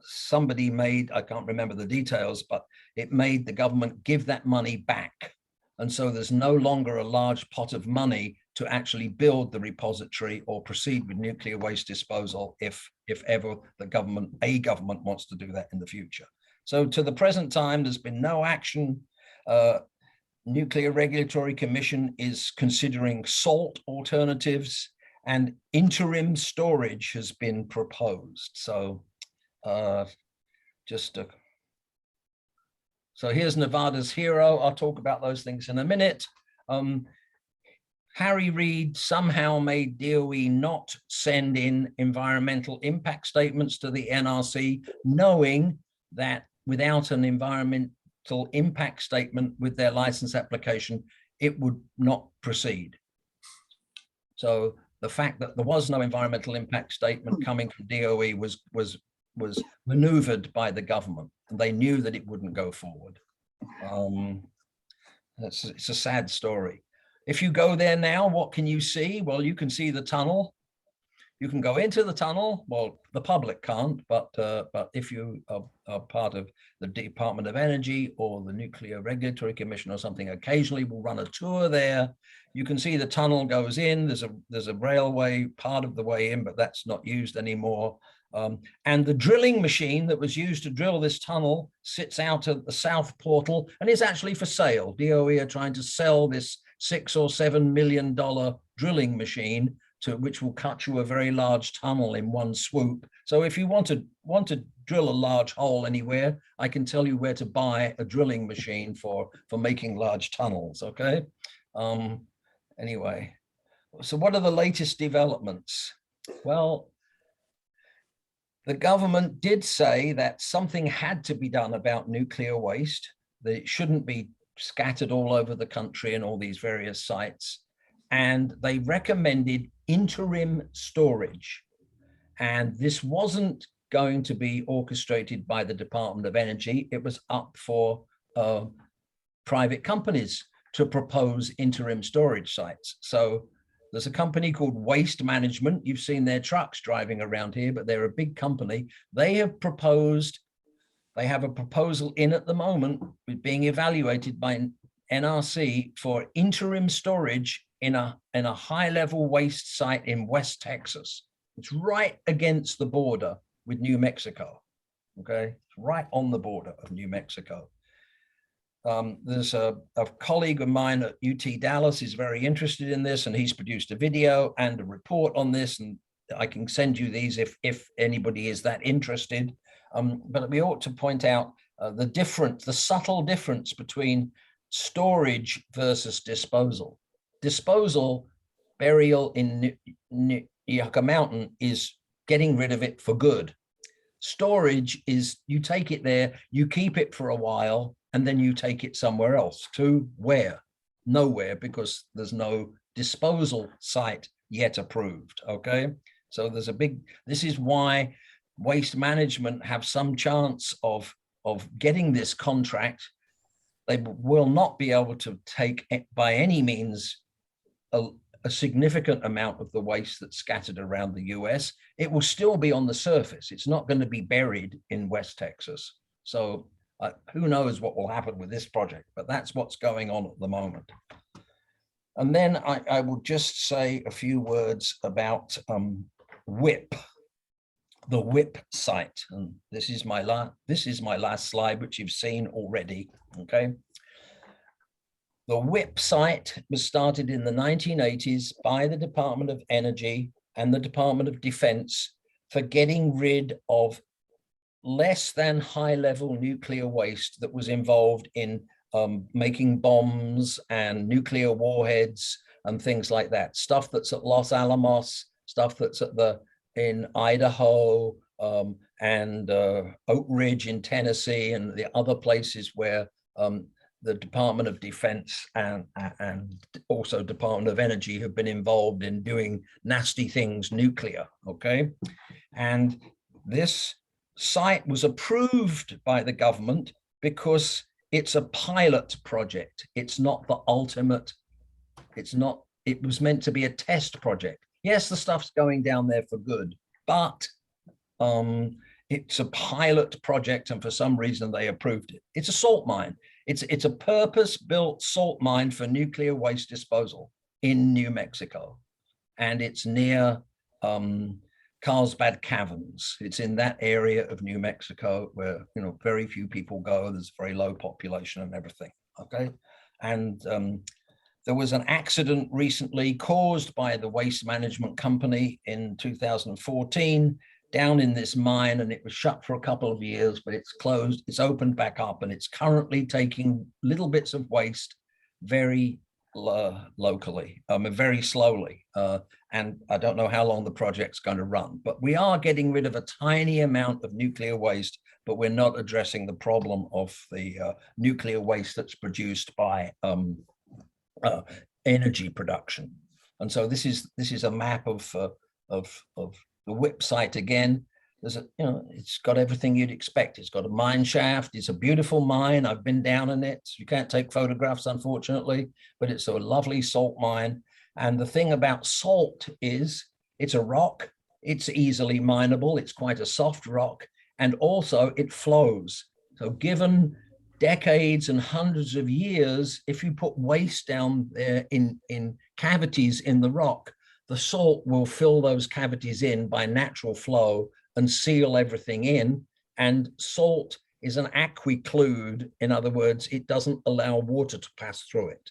S3: somebody made, I can't remember the details, but it made the government give that money back. And so there's no longer a large pot of money to actually build the repository or proceed with nuclear waste disposal if ever a government wants to do that in the future. So to the present time, there's been no action. Nuclear Regulatory Commission is considering salt alternatives, and interim storage has been proposed. So so here's Nevada's hero. I'll talk about those things in a minute. Harry Reid somehow made DOE not send in environmental impact statements to the NRC, knowing that without an environmental impact statement with their license application, it would not proceed. So the fact that there was no environmental impact statement coming from DOE was maneuvered by the government, and they knew that it wouldn't go forward. It's a sad story. If you go there now, what can you see? Well, you can see the tunnel. You can go into the tunnel. Well, the public can't, but if you are part of the Department of Energy or the Nuclear Regulatory Commission or something, occasionally we'll run a tour there. You can see the tunnel goes in. There's a railway part of the way in, but that's not used anymore. And the drilling machine that was used to drill this tunnel sits out at the south portal and is actually for sale. DOE are trying to sell this $6 or $7 million drilling machine, which will cut you a very large tunnel in one swoop. So if you want to drill a large hole anywhere, I can tell you where to buy a drilling machine for making large tunnels. Okay. Anyway, so what are the latest developments? Well, the government did say that something had to be done about nuclear waste, that it shouldn't be scattered all over the country and all these various sites. And they recommended interim storage. And this wasn't going to be orchestrated by the Department of Energy. It was up for private companies to propose interim storage sites. So there's a company called Waste Management. You've seen their trucks driving around here, but they're a big company. They have a proposal in at the moment, being evaluated by NRC for interim storage in a high-level waste site in West Texas. It's right against the border with New Mexico. Okay, it's right on the border of New Mexico. There's a colleague of mine at UT Dallas is very interested in this, and he's produced a video and a report on this, and I can send you these if anybody is that interested. But we ought to point out the subtle difference between storage versus disposal. Disposal, burial in Yucca Mountain, is getting rid of it for good. Storage is you take it there, you keep it for a while, and then you take it somewhere else. To where? Nowhere, because there's no disposal site yet approved. Okay, so there's a big, this is why waste management have some chance of getting this contract. They will not be able to take by any means a significant amount of the waste that's scattered around the US. It will still be on the surface. It's not going to be buried in West Texas. So who knows what will happen with this project, but that's what's going on at the moment. And then I will just say a few words about WIP, the WIP site. And this is my last slide, which you've seen already, okay? The WIP site was started in the 1980s by the Department of Energy and the Department of Defense for getting rid of less than high-level nuclear waste that was involved in making bombs and nuclear warheads and things like that. Stuff that's at Los Alamos, stuff that's in Idaho and Oak Ridge in Tennessee and the other places where the Department of Defense and also Department of Energy have been involved in doing nasty things nuclear, okay? And this site was approved by the government because it's a pilot project. It's not the ultimate, it was meant to be a test project. Yes, the stuff's going down there for good, but it's a pilot project, and for some reason they approved it. It's a salt mine. It's a purpose-built salt mine for nuclear waste disposal in New Mexico, and it's near Carlsbad Caverns. It's in that area of New Mexico where very few people go. There's very low population and everything. Okay, and there was an accident recently caused by the waste management company in 2014 down in this mine, and it was shut for a couple of years, but it's closed, it's opened back up, and it's currently taking little bits of waste very locally, very slowly. And I don't know how long the project's going to run, but we are getting rid of a tiny amount of nuclear waste, but we're not addressing the problem of the nuclear waste that's produced by energy production. And so this is a map of the WIP site again. There's it's got everything you'd expect. It's got a mine shaft. It's a beautiful mine. I've been down in it. You can't take photographs, unfortunately, but it's a lovely salt mine. And the thing about salt is it's a rock. It's easily mineable. It's quite a soft rock. And also it flows. So given decades and hundreds of years, if you put waste down there in cavities in the rock, the salt will fill those cavities in by natural flow and seal everything in. And salt is an aquiclude. In other words, it doesn't allow water to pass through it.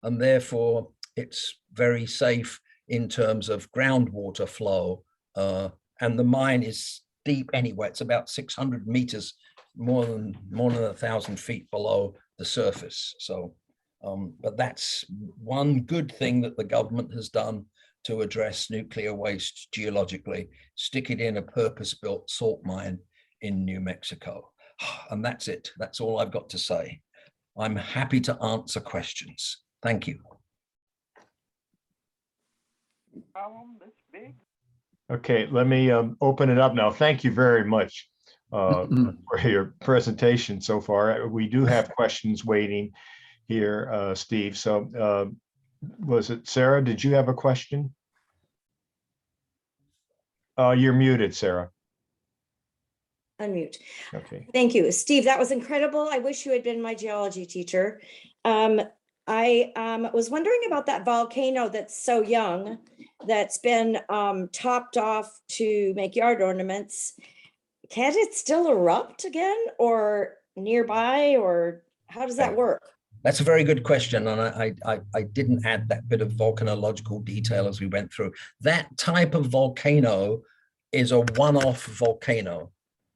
S3: And therefore, it's very safe in terms of groundwater flow. And the mine is deep anyway. It's about 600 meters, more than 1,000 feet below the surface. So, but that's one good thing that the government has done to address nuclear waste geologically, stick it in a purpose-built salt mine in New Mexico. And that's it. That's all I've got to say. I'm happy to answer questions. Thank you.
S2: Okay, let me open it up now. Thank you very much for your presentation so far. We do have questions waiting here, Steve. So was it Sarah? Did you have a question? You're muted, Sarah.
S4: Unmute.
S2: Okay.
S4: Thank you, Steve. That was incredible. I wish you had been my geology teacher. I was wondering about that volcano that's so young, that's been topped off to make yard ornaments. Can it still erupt again or nearby, or how does that work?
S3: That's a very good question, and I didn't add that bit of volcanological detail as we went through. That type of volcano is a one-off volcano.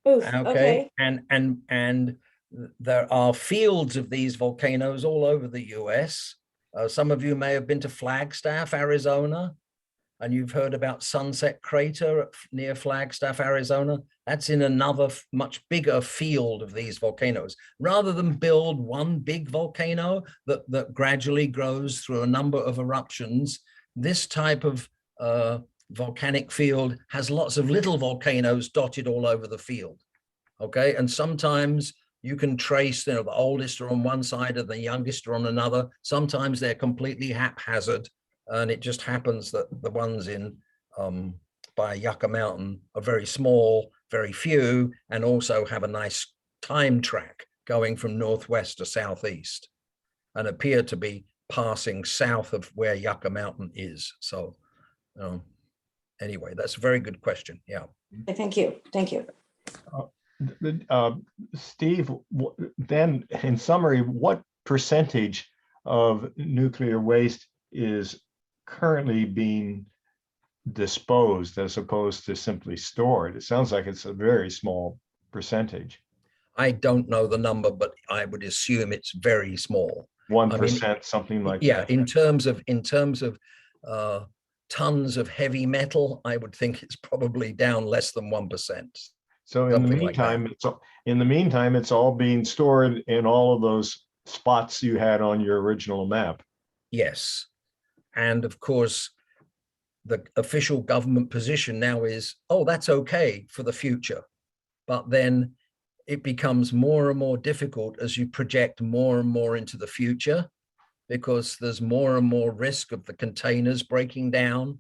S4: Oof,
S3: Okay,
S4: okay.
S3: and there are fields of these volcanoes all over the US. Some of you may have been to Flagstaff, Arizona, and you've heard about Sunset Crater near Flagstaff, Arizona. That's in another much bigger field of these volcanoes. Rather than build one big volcano that gradually grows through a number of eruptions, this type of volcanic field has lots of little volcanoes dotted all over the field. Okay, and sometimes you can trace, the oldest are on one side and the youngest are on another. Sometimes they're completely haphazard, and it just happens that the ones in by Yucca Mountain are very small, very few, and also have a nice time track going from northwest to southeast, and appear to be passing south of where Yucca Mountain is. So anyway, that's a very good question. Yeah.
S4: Thank you. Thank you.
S2: Steve, then in summary, what percentage of nuclear waste is currently being disposed as opposed to simply stored? It sounds like it's a very small percentage.
S3: I don't know the number, but I would assume it's very small.
S2: 1%, something like
S3: yeah,
S2: that.
S3: in terms of tons of heavy metal, I would think it's probably down less than 1%.
S2: So in the meantime, it's all being stored in all of those spots you had on your original map.
S3: Yes. And of course, the official government position now is, oh, that's okay for the future. But then it becomes more and more difficult as you project more and more into the future, because there's more and more risk of the containers breaking down,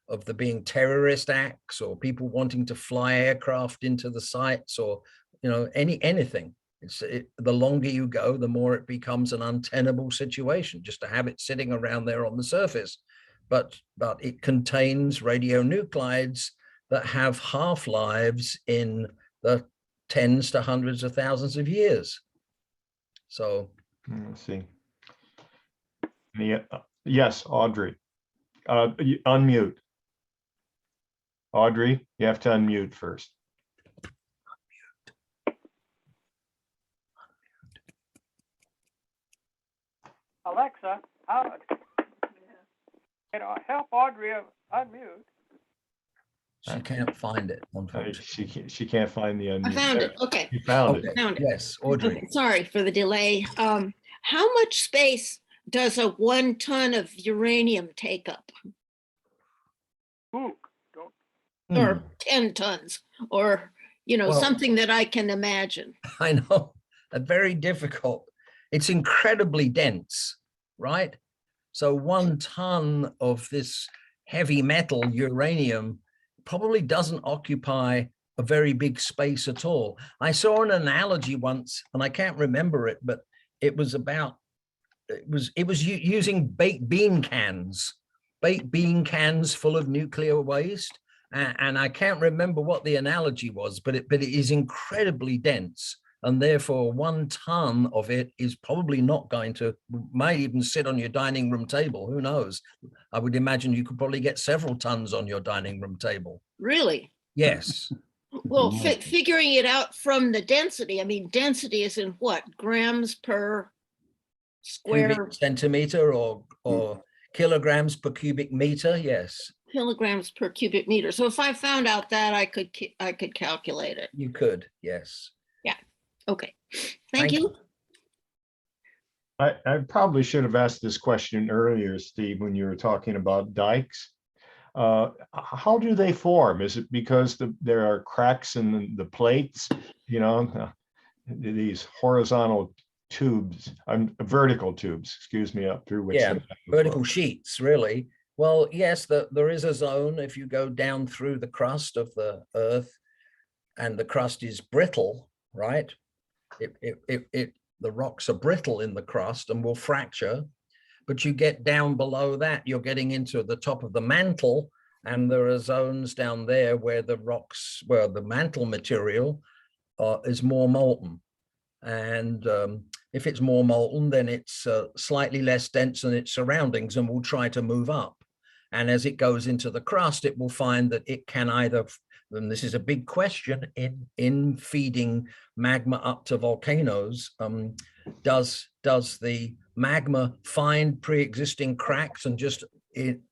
S3: of there being terrorist acts or people wanting to fly aircraft into the sites, or anything. The longer you go, the more it becomes an untenable situation just to have it sitting around there on the surface. But it contains radionuclides that have half-lives in the tens to hundreds of thousands of years. So
S2: let's see. Yes, Audrey. Unmute. Audrey, you have to unmute first.
S6: Alexa, out. Help Audrey unmute.
S3: she can't find it, unfortunately.
S2: She can't find the unmute.
S5: I found it. Okay.
S2: You found
S3: Okay.
S2: it.
S5: Found it.
S3: Yes, Audrey.
S5: Okay, sorry for the delay. How much space does a 1 ton of uranium take up?
S6: Ooh, don't.
S5: Or 10 tons, or,
S3: Well,
S5: something that I can imagine.
S3: I know, very difficult. It's incredibly dense, right? So 1 ton of this heavy metal uranium probably doesn't occupy a very big space at all. I saw an analogy once, and I can't remember it, but it was using baked bean cans full of nuclear waste. And I can't remember what the analogy was, but it is incredibly dense. And therefore 1 ton of it is probably not going to, might even sit on your dining room table. Who knows? I would imagine you could probably get several tons on your dining room table.
S5: Really?
S3: Yes.
S5: Well, figuring it out from the density, I mean, density is in what? Grams per square?
S3: Cubic centimeter or kilograms per cubic meter. Yes.
S5: Kilograms per cubic meter. So if I found out that, I could calculate it.
S3: You could, yes.
S5: Yeah. Okay. Thank you.
S2: I probably should have asked this question earlier, Steve, when you were talking about dikes. How do they form? Is it because there are cracks in the plates, these horizontal tubes, vertical tubes, excuse me, up through which.
S3: Yeah, vertical sheets, really. Well, yes, there is a zone if you go down through the crust of the Earth, and the crust is brittle, right? the rocks are brittle in the crust and will fracture. But you get down below that, you're getting into the top of the mantle, and there are zones down there where the rocks, where the mantle material is more molten. And if it's more molten, then it's slightly less dense than its surroundings and will try to move up. And as it goes into the crust, it will find that it can either, and this is a big question in feeding magma up to volcanoes, does the magma find pre-existing cracks and just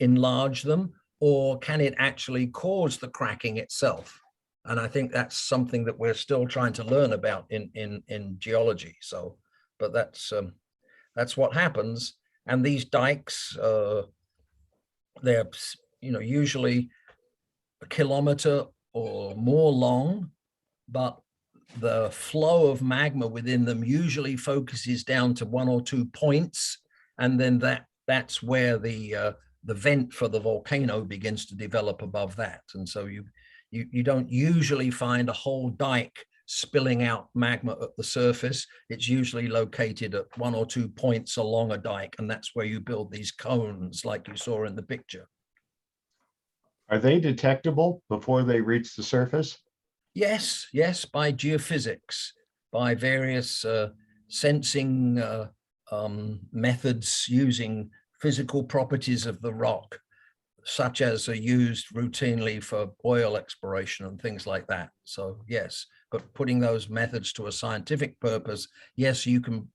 S3: enlarge them, or can it actually cause the cracking itself? And I think that's something that we're still trying to learn about in geology. So, but that's what happens. And these dikes, they're usually a kilometer or more long, but the flow of magma within them usually focuses down to 1 or 2 points, and then that's where the vent for the volcano begins to develop above that. And so you don't usually find a whole dike spilling out magma at the surface. It's usually located at 1 or 2 points along a dike, and that's where you build these cones like you saw in the picture.
S2: Are they detectable before they reach the surface?
S3: Yes, by geophysics, by various sensing methods using physical properties of the rock, such as are used routinely for oil exploration and things like that. So yes, but putting those methods to a scientific purpose, yes, you can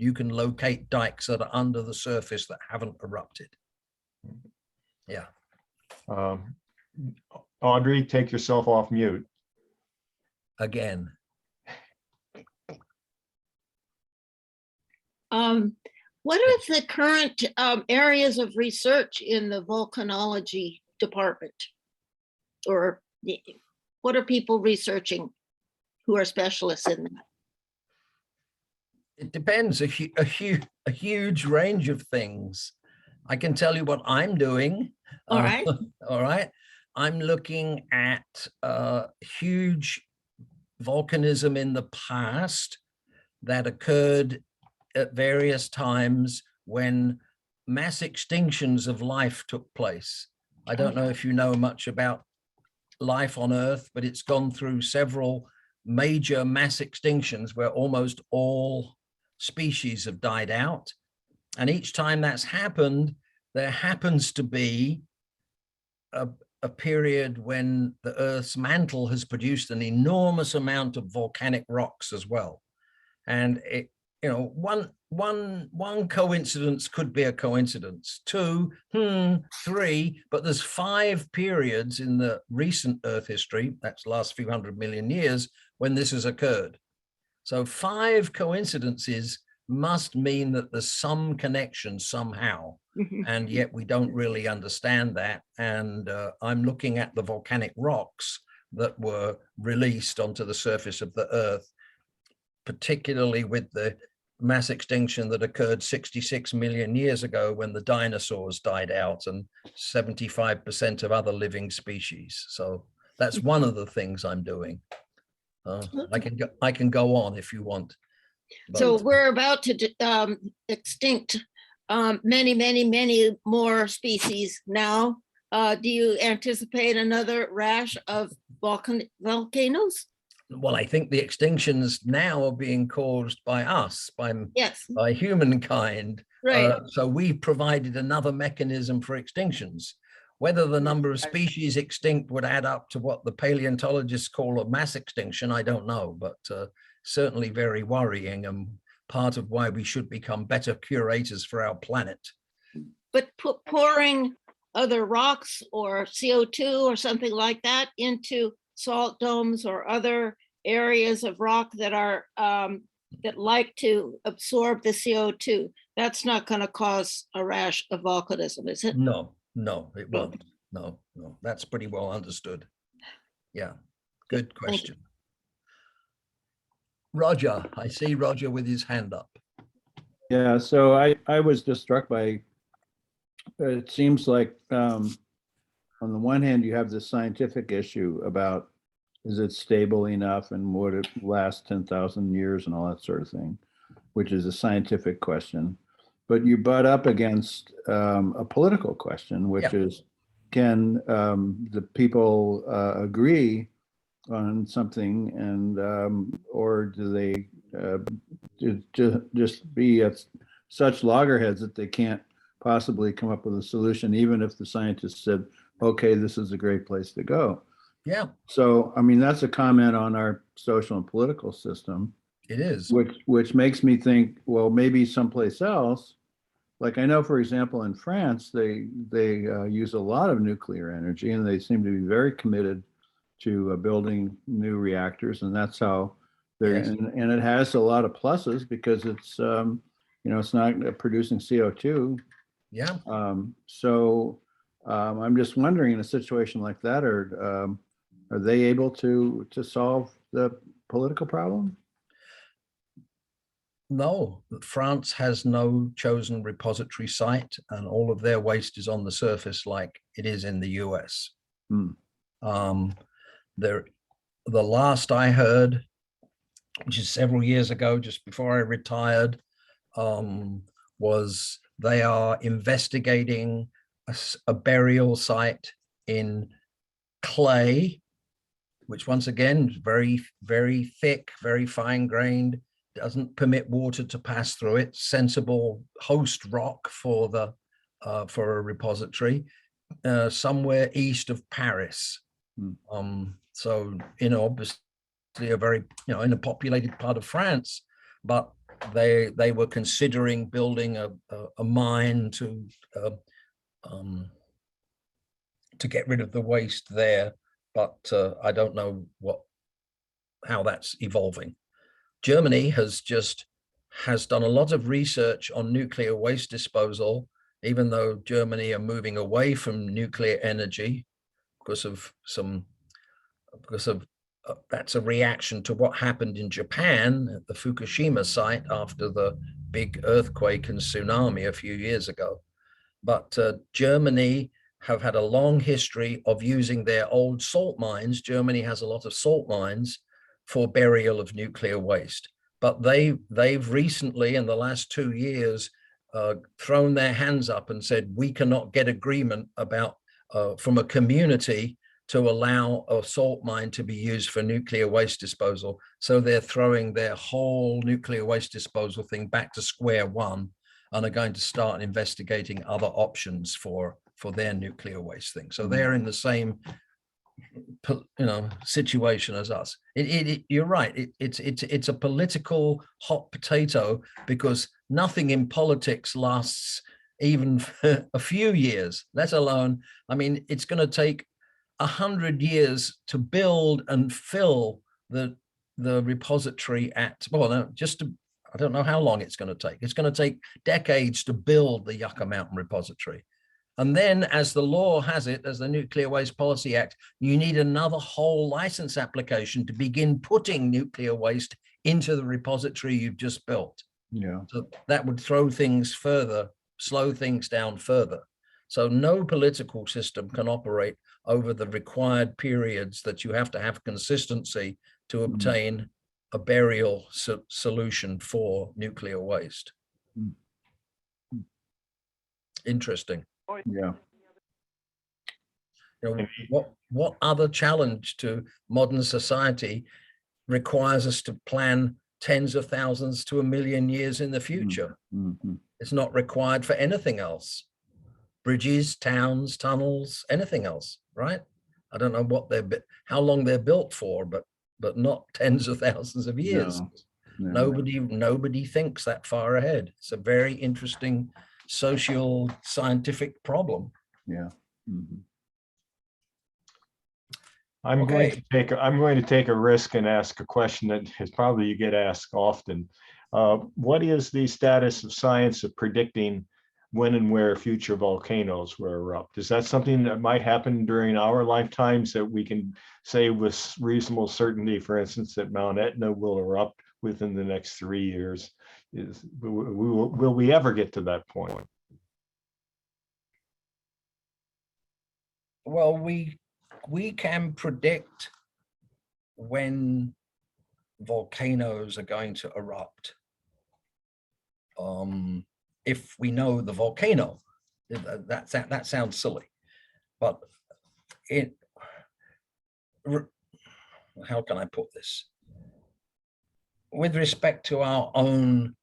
S3: locate dikes that are under the surface that haven't erupted. Yeah.
S2: Audrey, take yourself off mute.
S3: Again.
S5: What are the current areas of research in the volcanology department? Or what are people researching who are specialists in that?
S3: It depends, a huge range of things. I can tell you what I'm doing.
S5: All right.
S3: All right. I'm looking at huge volcanism in the past that occurred at various times when mass extinctions of life took place. I don't know if you know much about life on Earth, but it's gone through several major mass extinctions where almost all species have died out. And each time that's happened, there happens to be a period when the Earth's mantle has produced an enormous amount of volcanic rocks as well. And it, one coincidence could be a coincidence, 2, 3, but there's 5 periods in the recent Earth history, that's the last few 100 million years, when this has occurred. So 5 coincidences must mean that there's some connection somehow. And yet we don't really understand that. And I'm looking at the volcanic rocks that were released onto the surface of the Earth, particularly with the mass extinction that occurred 66 million years ago when the dinosaurs died out and 75% of other living species. So that's one of the things I'm doing. I can go on if you want.
S5: So we're about to extinct many more species now. Do you anticipate another rash of volcanoes?
S3: Well, I think the extinctions now are being caused by us, by humankind.
S5: Right.
S3: So we've provided another mechanism for extinctions. Whether the number of species extinct would add up to what the paleontologists call a mass extinction, I don't know, but certainly very worrying and part of why we should become better curators for our planet.
S5: But pouring other rocks or CO2 or something like that into salt domes or other areas of rock that are that like to absorb the CO2, that's not going to cause a rash of volcanism, is it?
S3: No, it won't. No, that's pretty well understood. Yeah, good question. Roger, I see Roger with his hand up.
S1: Yeah, so I was just struck by, it seems like on the one hand, you have the scientific issue about, is it stable enough and would it last 10,000 years and all that sort of thing. which is a scientific question, but you butt up against a political question, which
S3: Yeah.
S1: is, can the people agree on something, and or do they just be at such loggerheads that they can't possibly come up with a solution, even if the scientists said, okay, this is a great place to go.
S3: Yeah,
S1: So, I mean, that's a comment on our social and political system,
S3: it is.
S1: which makes me think, well, maybe someplace else. Like I know, for example, in France, they use a lot of nuclear energy, and they seem to be very committed to building new reactors, and that's how they're.
S3: Yes.
S1: And it has a lot of pluses because it's it's not producing CO2.
S3: Yeah.
S1: I'm just wondering, in a situation like that, are they able to solve the political problem?
S3: No, France has no chosen repository site, and all of their waste is on the surface like it is in the US.
S1: Hmm.
S3: The last I heard, which is several years ago, just before I retired, was they are investigating a burial site in clay, which once again is very, very thick, very fine grained, doesn't permit water to pass through it, sensible host rock for a repository, somewhere east of Paris. So, obviously a very, in a populated part of France, but they were considering building a mine to get rid of the waste there, but I don't know how that's evolving. Germany has done a lot of research on nuclear waste disposal, even though Germany are moving away from nuclear energy because of that's a reaction to what happened in Japan at the Fukushima site after the big earthquake and tsunami a few years ago. But Germany have had a long history of using their old salt mines. Germany has a lot of salt mines for burial of nuclear waste. But they've recently, in the last 2 years, thrown their hands up and said, we cannot get agreement about from a community to allow a salt mine to be used for nuclear waste disposal. So they're throwing their whole nuclear waste disposal thing back to square one, and are going to start investigating other options for their nuclear waste thing. So they're in the same situation as us. You're right. It's a political hot potato, because nothing in politics lasts even for a few years, let alone, I mean, it's going to take 100 years to build and fill the repository at, well, no, I don't know how long it's going to take. It's going to take decades to build the Yucca Mountain repository. And then, as the law has it, as the Nuclear Waste Policy Act, you need another whole license application to begin putting nuclear waste into the repository you've just built.
S1: Yeah.
S3: So that would throw things further, slow things down further. So no political system can operate over the required periods that you have to have consistency to obtain a burial solution for nuclear waste. Interesting.
S1: Yeah.
S3: What other challenge to modern society requires us to plan tens of thousands to 1 million years in the future? It's not required for anything else. Bridges, towns, tunnels, anything else, right? I don't know how long they're built for, but not tens of thousands of years.
S1: No.
S3: Nobody thinks that far ahead. It's a very interesting social scientific problem.
S1: Yeah.
S2: I'm going to take a risk and ask a question that is probably you get asked often. What is the status of science of predicting when and where future volcanoes will erupt? Is that something that might happen during our lifetimes, that we can say with reasonable certainty, for instance, that Mount Etna will erupt within the next 3 years? Will we ever get to that point?
S3: Well, we can predict when volcanoes are going to erupt. if we know the volcano. That sounds silly, but how can I put this? With respect to our own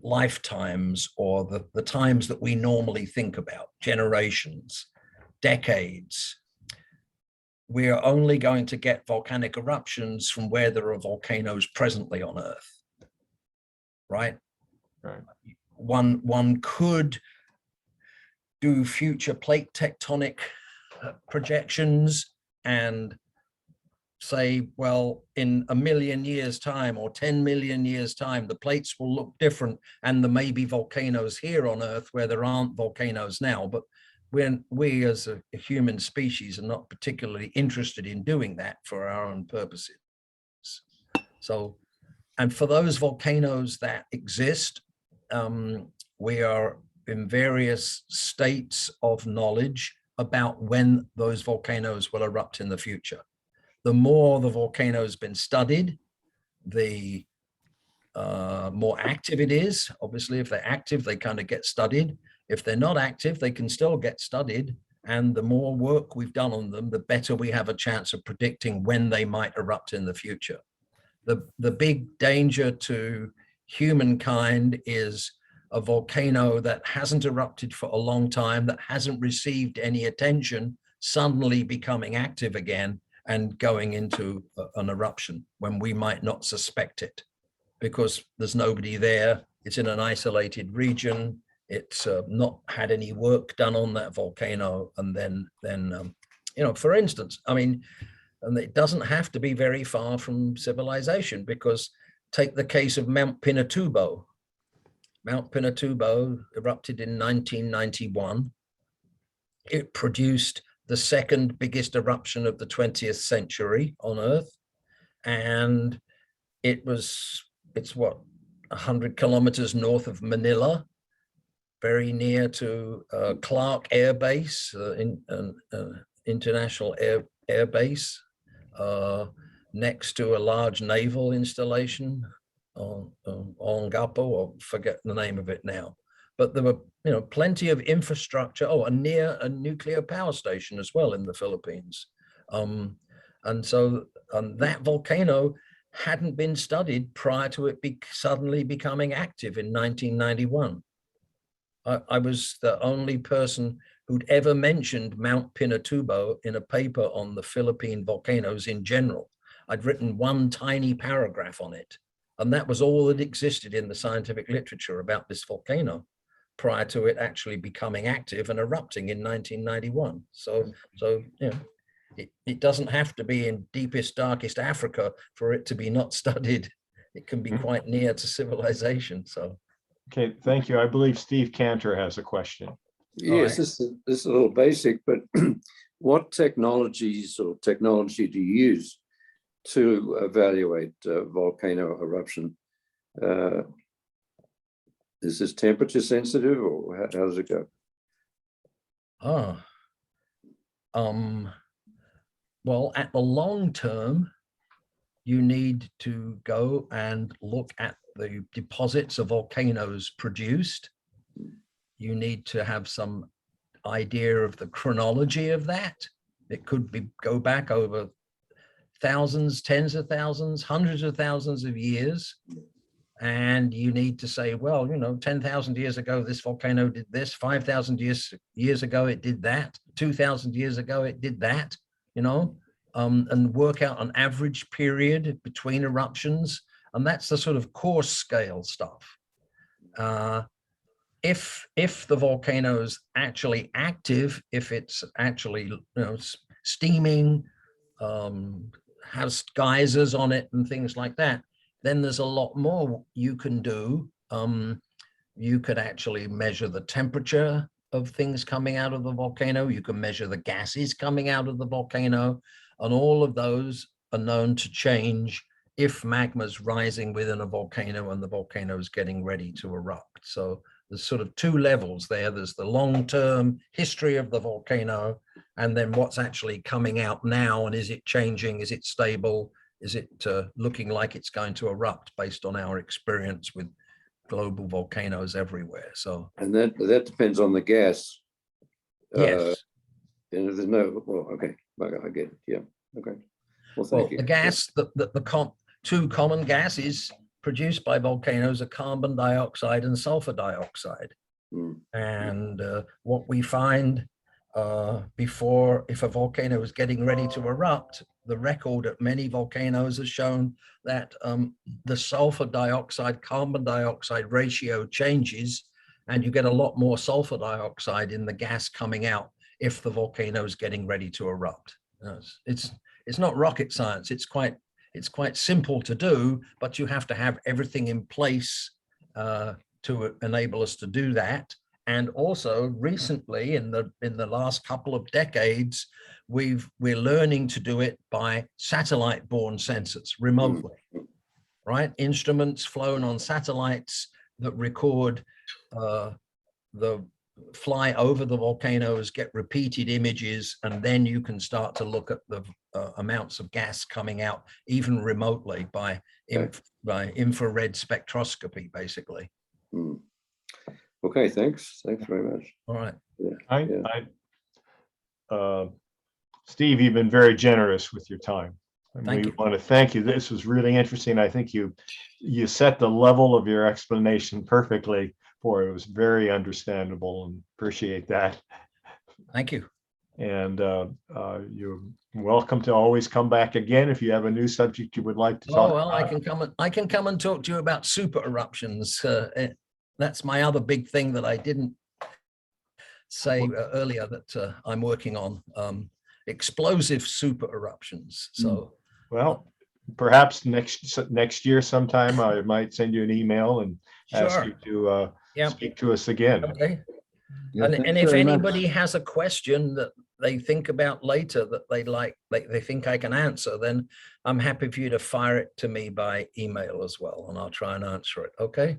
S3: lifetimes, or the times that we normally think about, generations, decades, we are only going to get volcanic eruptions from where there are volcanoes presently on Earth, right?
S2: Right.
S3: One could do future plate tectonic projections and say, well, in 1 million years time or 10 million years time, the plates will look different, and there may be volcanoes here on Earth where there aren't volcanoes now. But we as a human species are not particularly interested in doing that for our own purposes. So, and for those volcanoes that exist, we are in various states of knowledge about when those volcanoes will erupt in the future. The more the volcano has been studied, the more active it is. Obviously, if they're active, they kind of get studied. If they're not active, they can still get studied. And the more work we've done on them, the better we have a chance of predicting when they might erupt in the future. The big danger to humankind is a volcano that hasn't erupted for a long time, that hasn't received any attention, suddenly becoming active again and going into an eruption when we might not suspect it, because there's nobody there. It's in an isolated region. It's not had any work done on that volcano. And then you know, for instance, I mean, and it doesn't have to be very far from civilization, because take the case of Mount Pinatubo. Mount Pinatubo erupted in 1991. It produced the second biggest eruption of the 20th century on Earth. And it's what, 100 kilometers north of Manila, very near to Clark Air Base, International Air Base, next to a large naval installation on Olongapo, or forget the name of it now. But there were, you know, plenty of infrastructure. Oh, and near a nuclear power station as well in the Philippines. And so that volcano hadn't been studied prior to it suddenly becoming active in 1991. I was the only person who'd ever mentioned Mount Pinatubo in a paper on the Philippine volcanoes in general. I'd written one tiny paragraph on it, and that was all that existed in the scientific literature about this volcano prior to it actually becoming active and erupting in 1991. So you know, it doesn't have to be in deepest, darkest Africa for it to be not studied. It can be quite near to civilization. So.
S2: Okay, thank you. I believe Steve Cantor has a question.
S7: Yes, this is a little basic, but what technologies or technology do you use to evaluate volcano eruption? Is this temperature sensitive, or how does it go?
S3: Well, at the long term, you need to go and look at the deposits of volcanoes produced. You need to have some idea of the chronology of that. It could go back over thousands, tens of thousands, hundreds of thousands of years. And you need to say, well, you know, 10,000 years ago, this volcano did this, 5,000 years ago, it did that, 2,000 years ago, it did that, you know, and work out an average period between eruptions. And that's the sort of coarse scale stuff. If the volcano is actually active, if it's actually, you know, steaming, has geysers on it and things like that, then there's a lot more you can do. You could actually measure the temperature of things coming out of the volcano. You can measure the gases coming out of the volcano, and all of those are known to change if magma's rising within a volcano and the volcano is getting ready to erupt. So there's sort of two levels there. There's the long-term history of the volcano, and then what's actually coming out now, and is it changing? Is it stable? Is it looking like it's going to erupt based on our experience with global volcanoes everywhere. So
S7: And that depends on the gas.
S3: yes.
S7: And if there's no, well, okay, I get it. Yeah. Okay. Well,
S3: Well,
S7: thank you.
S3: the gas, two common gases produced by volcanoes are carbon dioxide and sulfur dioxide.
S7: Mm.
S3: And what we find before, if a volcano is getting ready to erupt, the record at many volcanoes has shown that the sulfur dioxide, carbon dioxide ratio changes, and you get a lot more sulfur dioxide in the gas coming out if the volcano is getting ready to erupt. It's not rocket science. It's quite simple to do, but you have to have everything in place to enable us to do that. And also recently, in the last couple of decades, we're learning to do it by satellite-borne sensors remotely, right? Instruments flown on satellites that record fly over the volcanoes, get repeated images, and then you can start to look at the amounts of gas coming out even remotely by infrared spectroscopy, basically.
S7: Mm. Okay, thanks very much.
S3: All right.
S2: Steve, you've been very generous with your time. And
S3: Thank
S2: we
S3: you.
S2: want to thank you. This was really interesting. I think you set the level of your explanation perfectly for it. It was very understandable, and appreciate that.
S3: Thank you.
S2: And you're welcome to always come back again if you have a new subject you would like to talk
S3: Oh, well,
S2: about.
S3: I can come and talk to you about super eruptions. That's my other big thing that I didn't say earlier that I'm working on, explosive super eruptions. So,
S2: well, perhaps next year sometime I might send you an email and ask
S3: sure.
S2: you to
S3: Yeah.
S2: speak to us again.
S3: Okay.
S1: Yeah,
S3: And
S1: thanks
S3: if
S1: very much.
S3: anybody has a question that they think about later that they think I can answer, then I'm happy for you to fire it to me by email as well, and I'll try and answer it. Okay.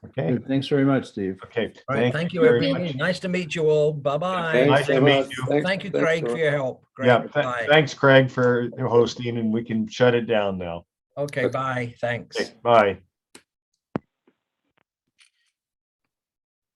S2: Okay.
S1: Good. Thanks very much, Steve.
S2: Okay.
S3: All right. Thank you,
S2: very
S3: everybody.
S2: much.
S3: Nice to meet you all. Bye-bye.
S7: Thanks
S2: Nice
S7: so
S2: to meet
S7: much.
S2: you.
S3: Thank you,
S7: Thanks,
S3: Craig, for your help. Great.
S2: Yeah.
S3: Bye.
S2: Thanks, Craig, for hosting, and we can shut it down now.
S3: Okay, bye. Thanks.
S2: Okay, bye.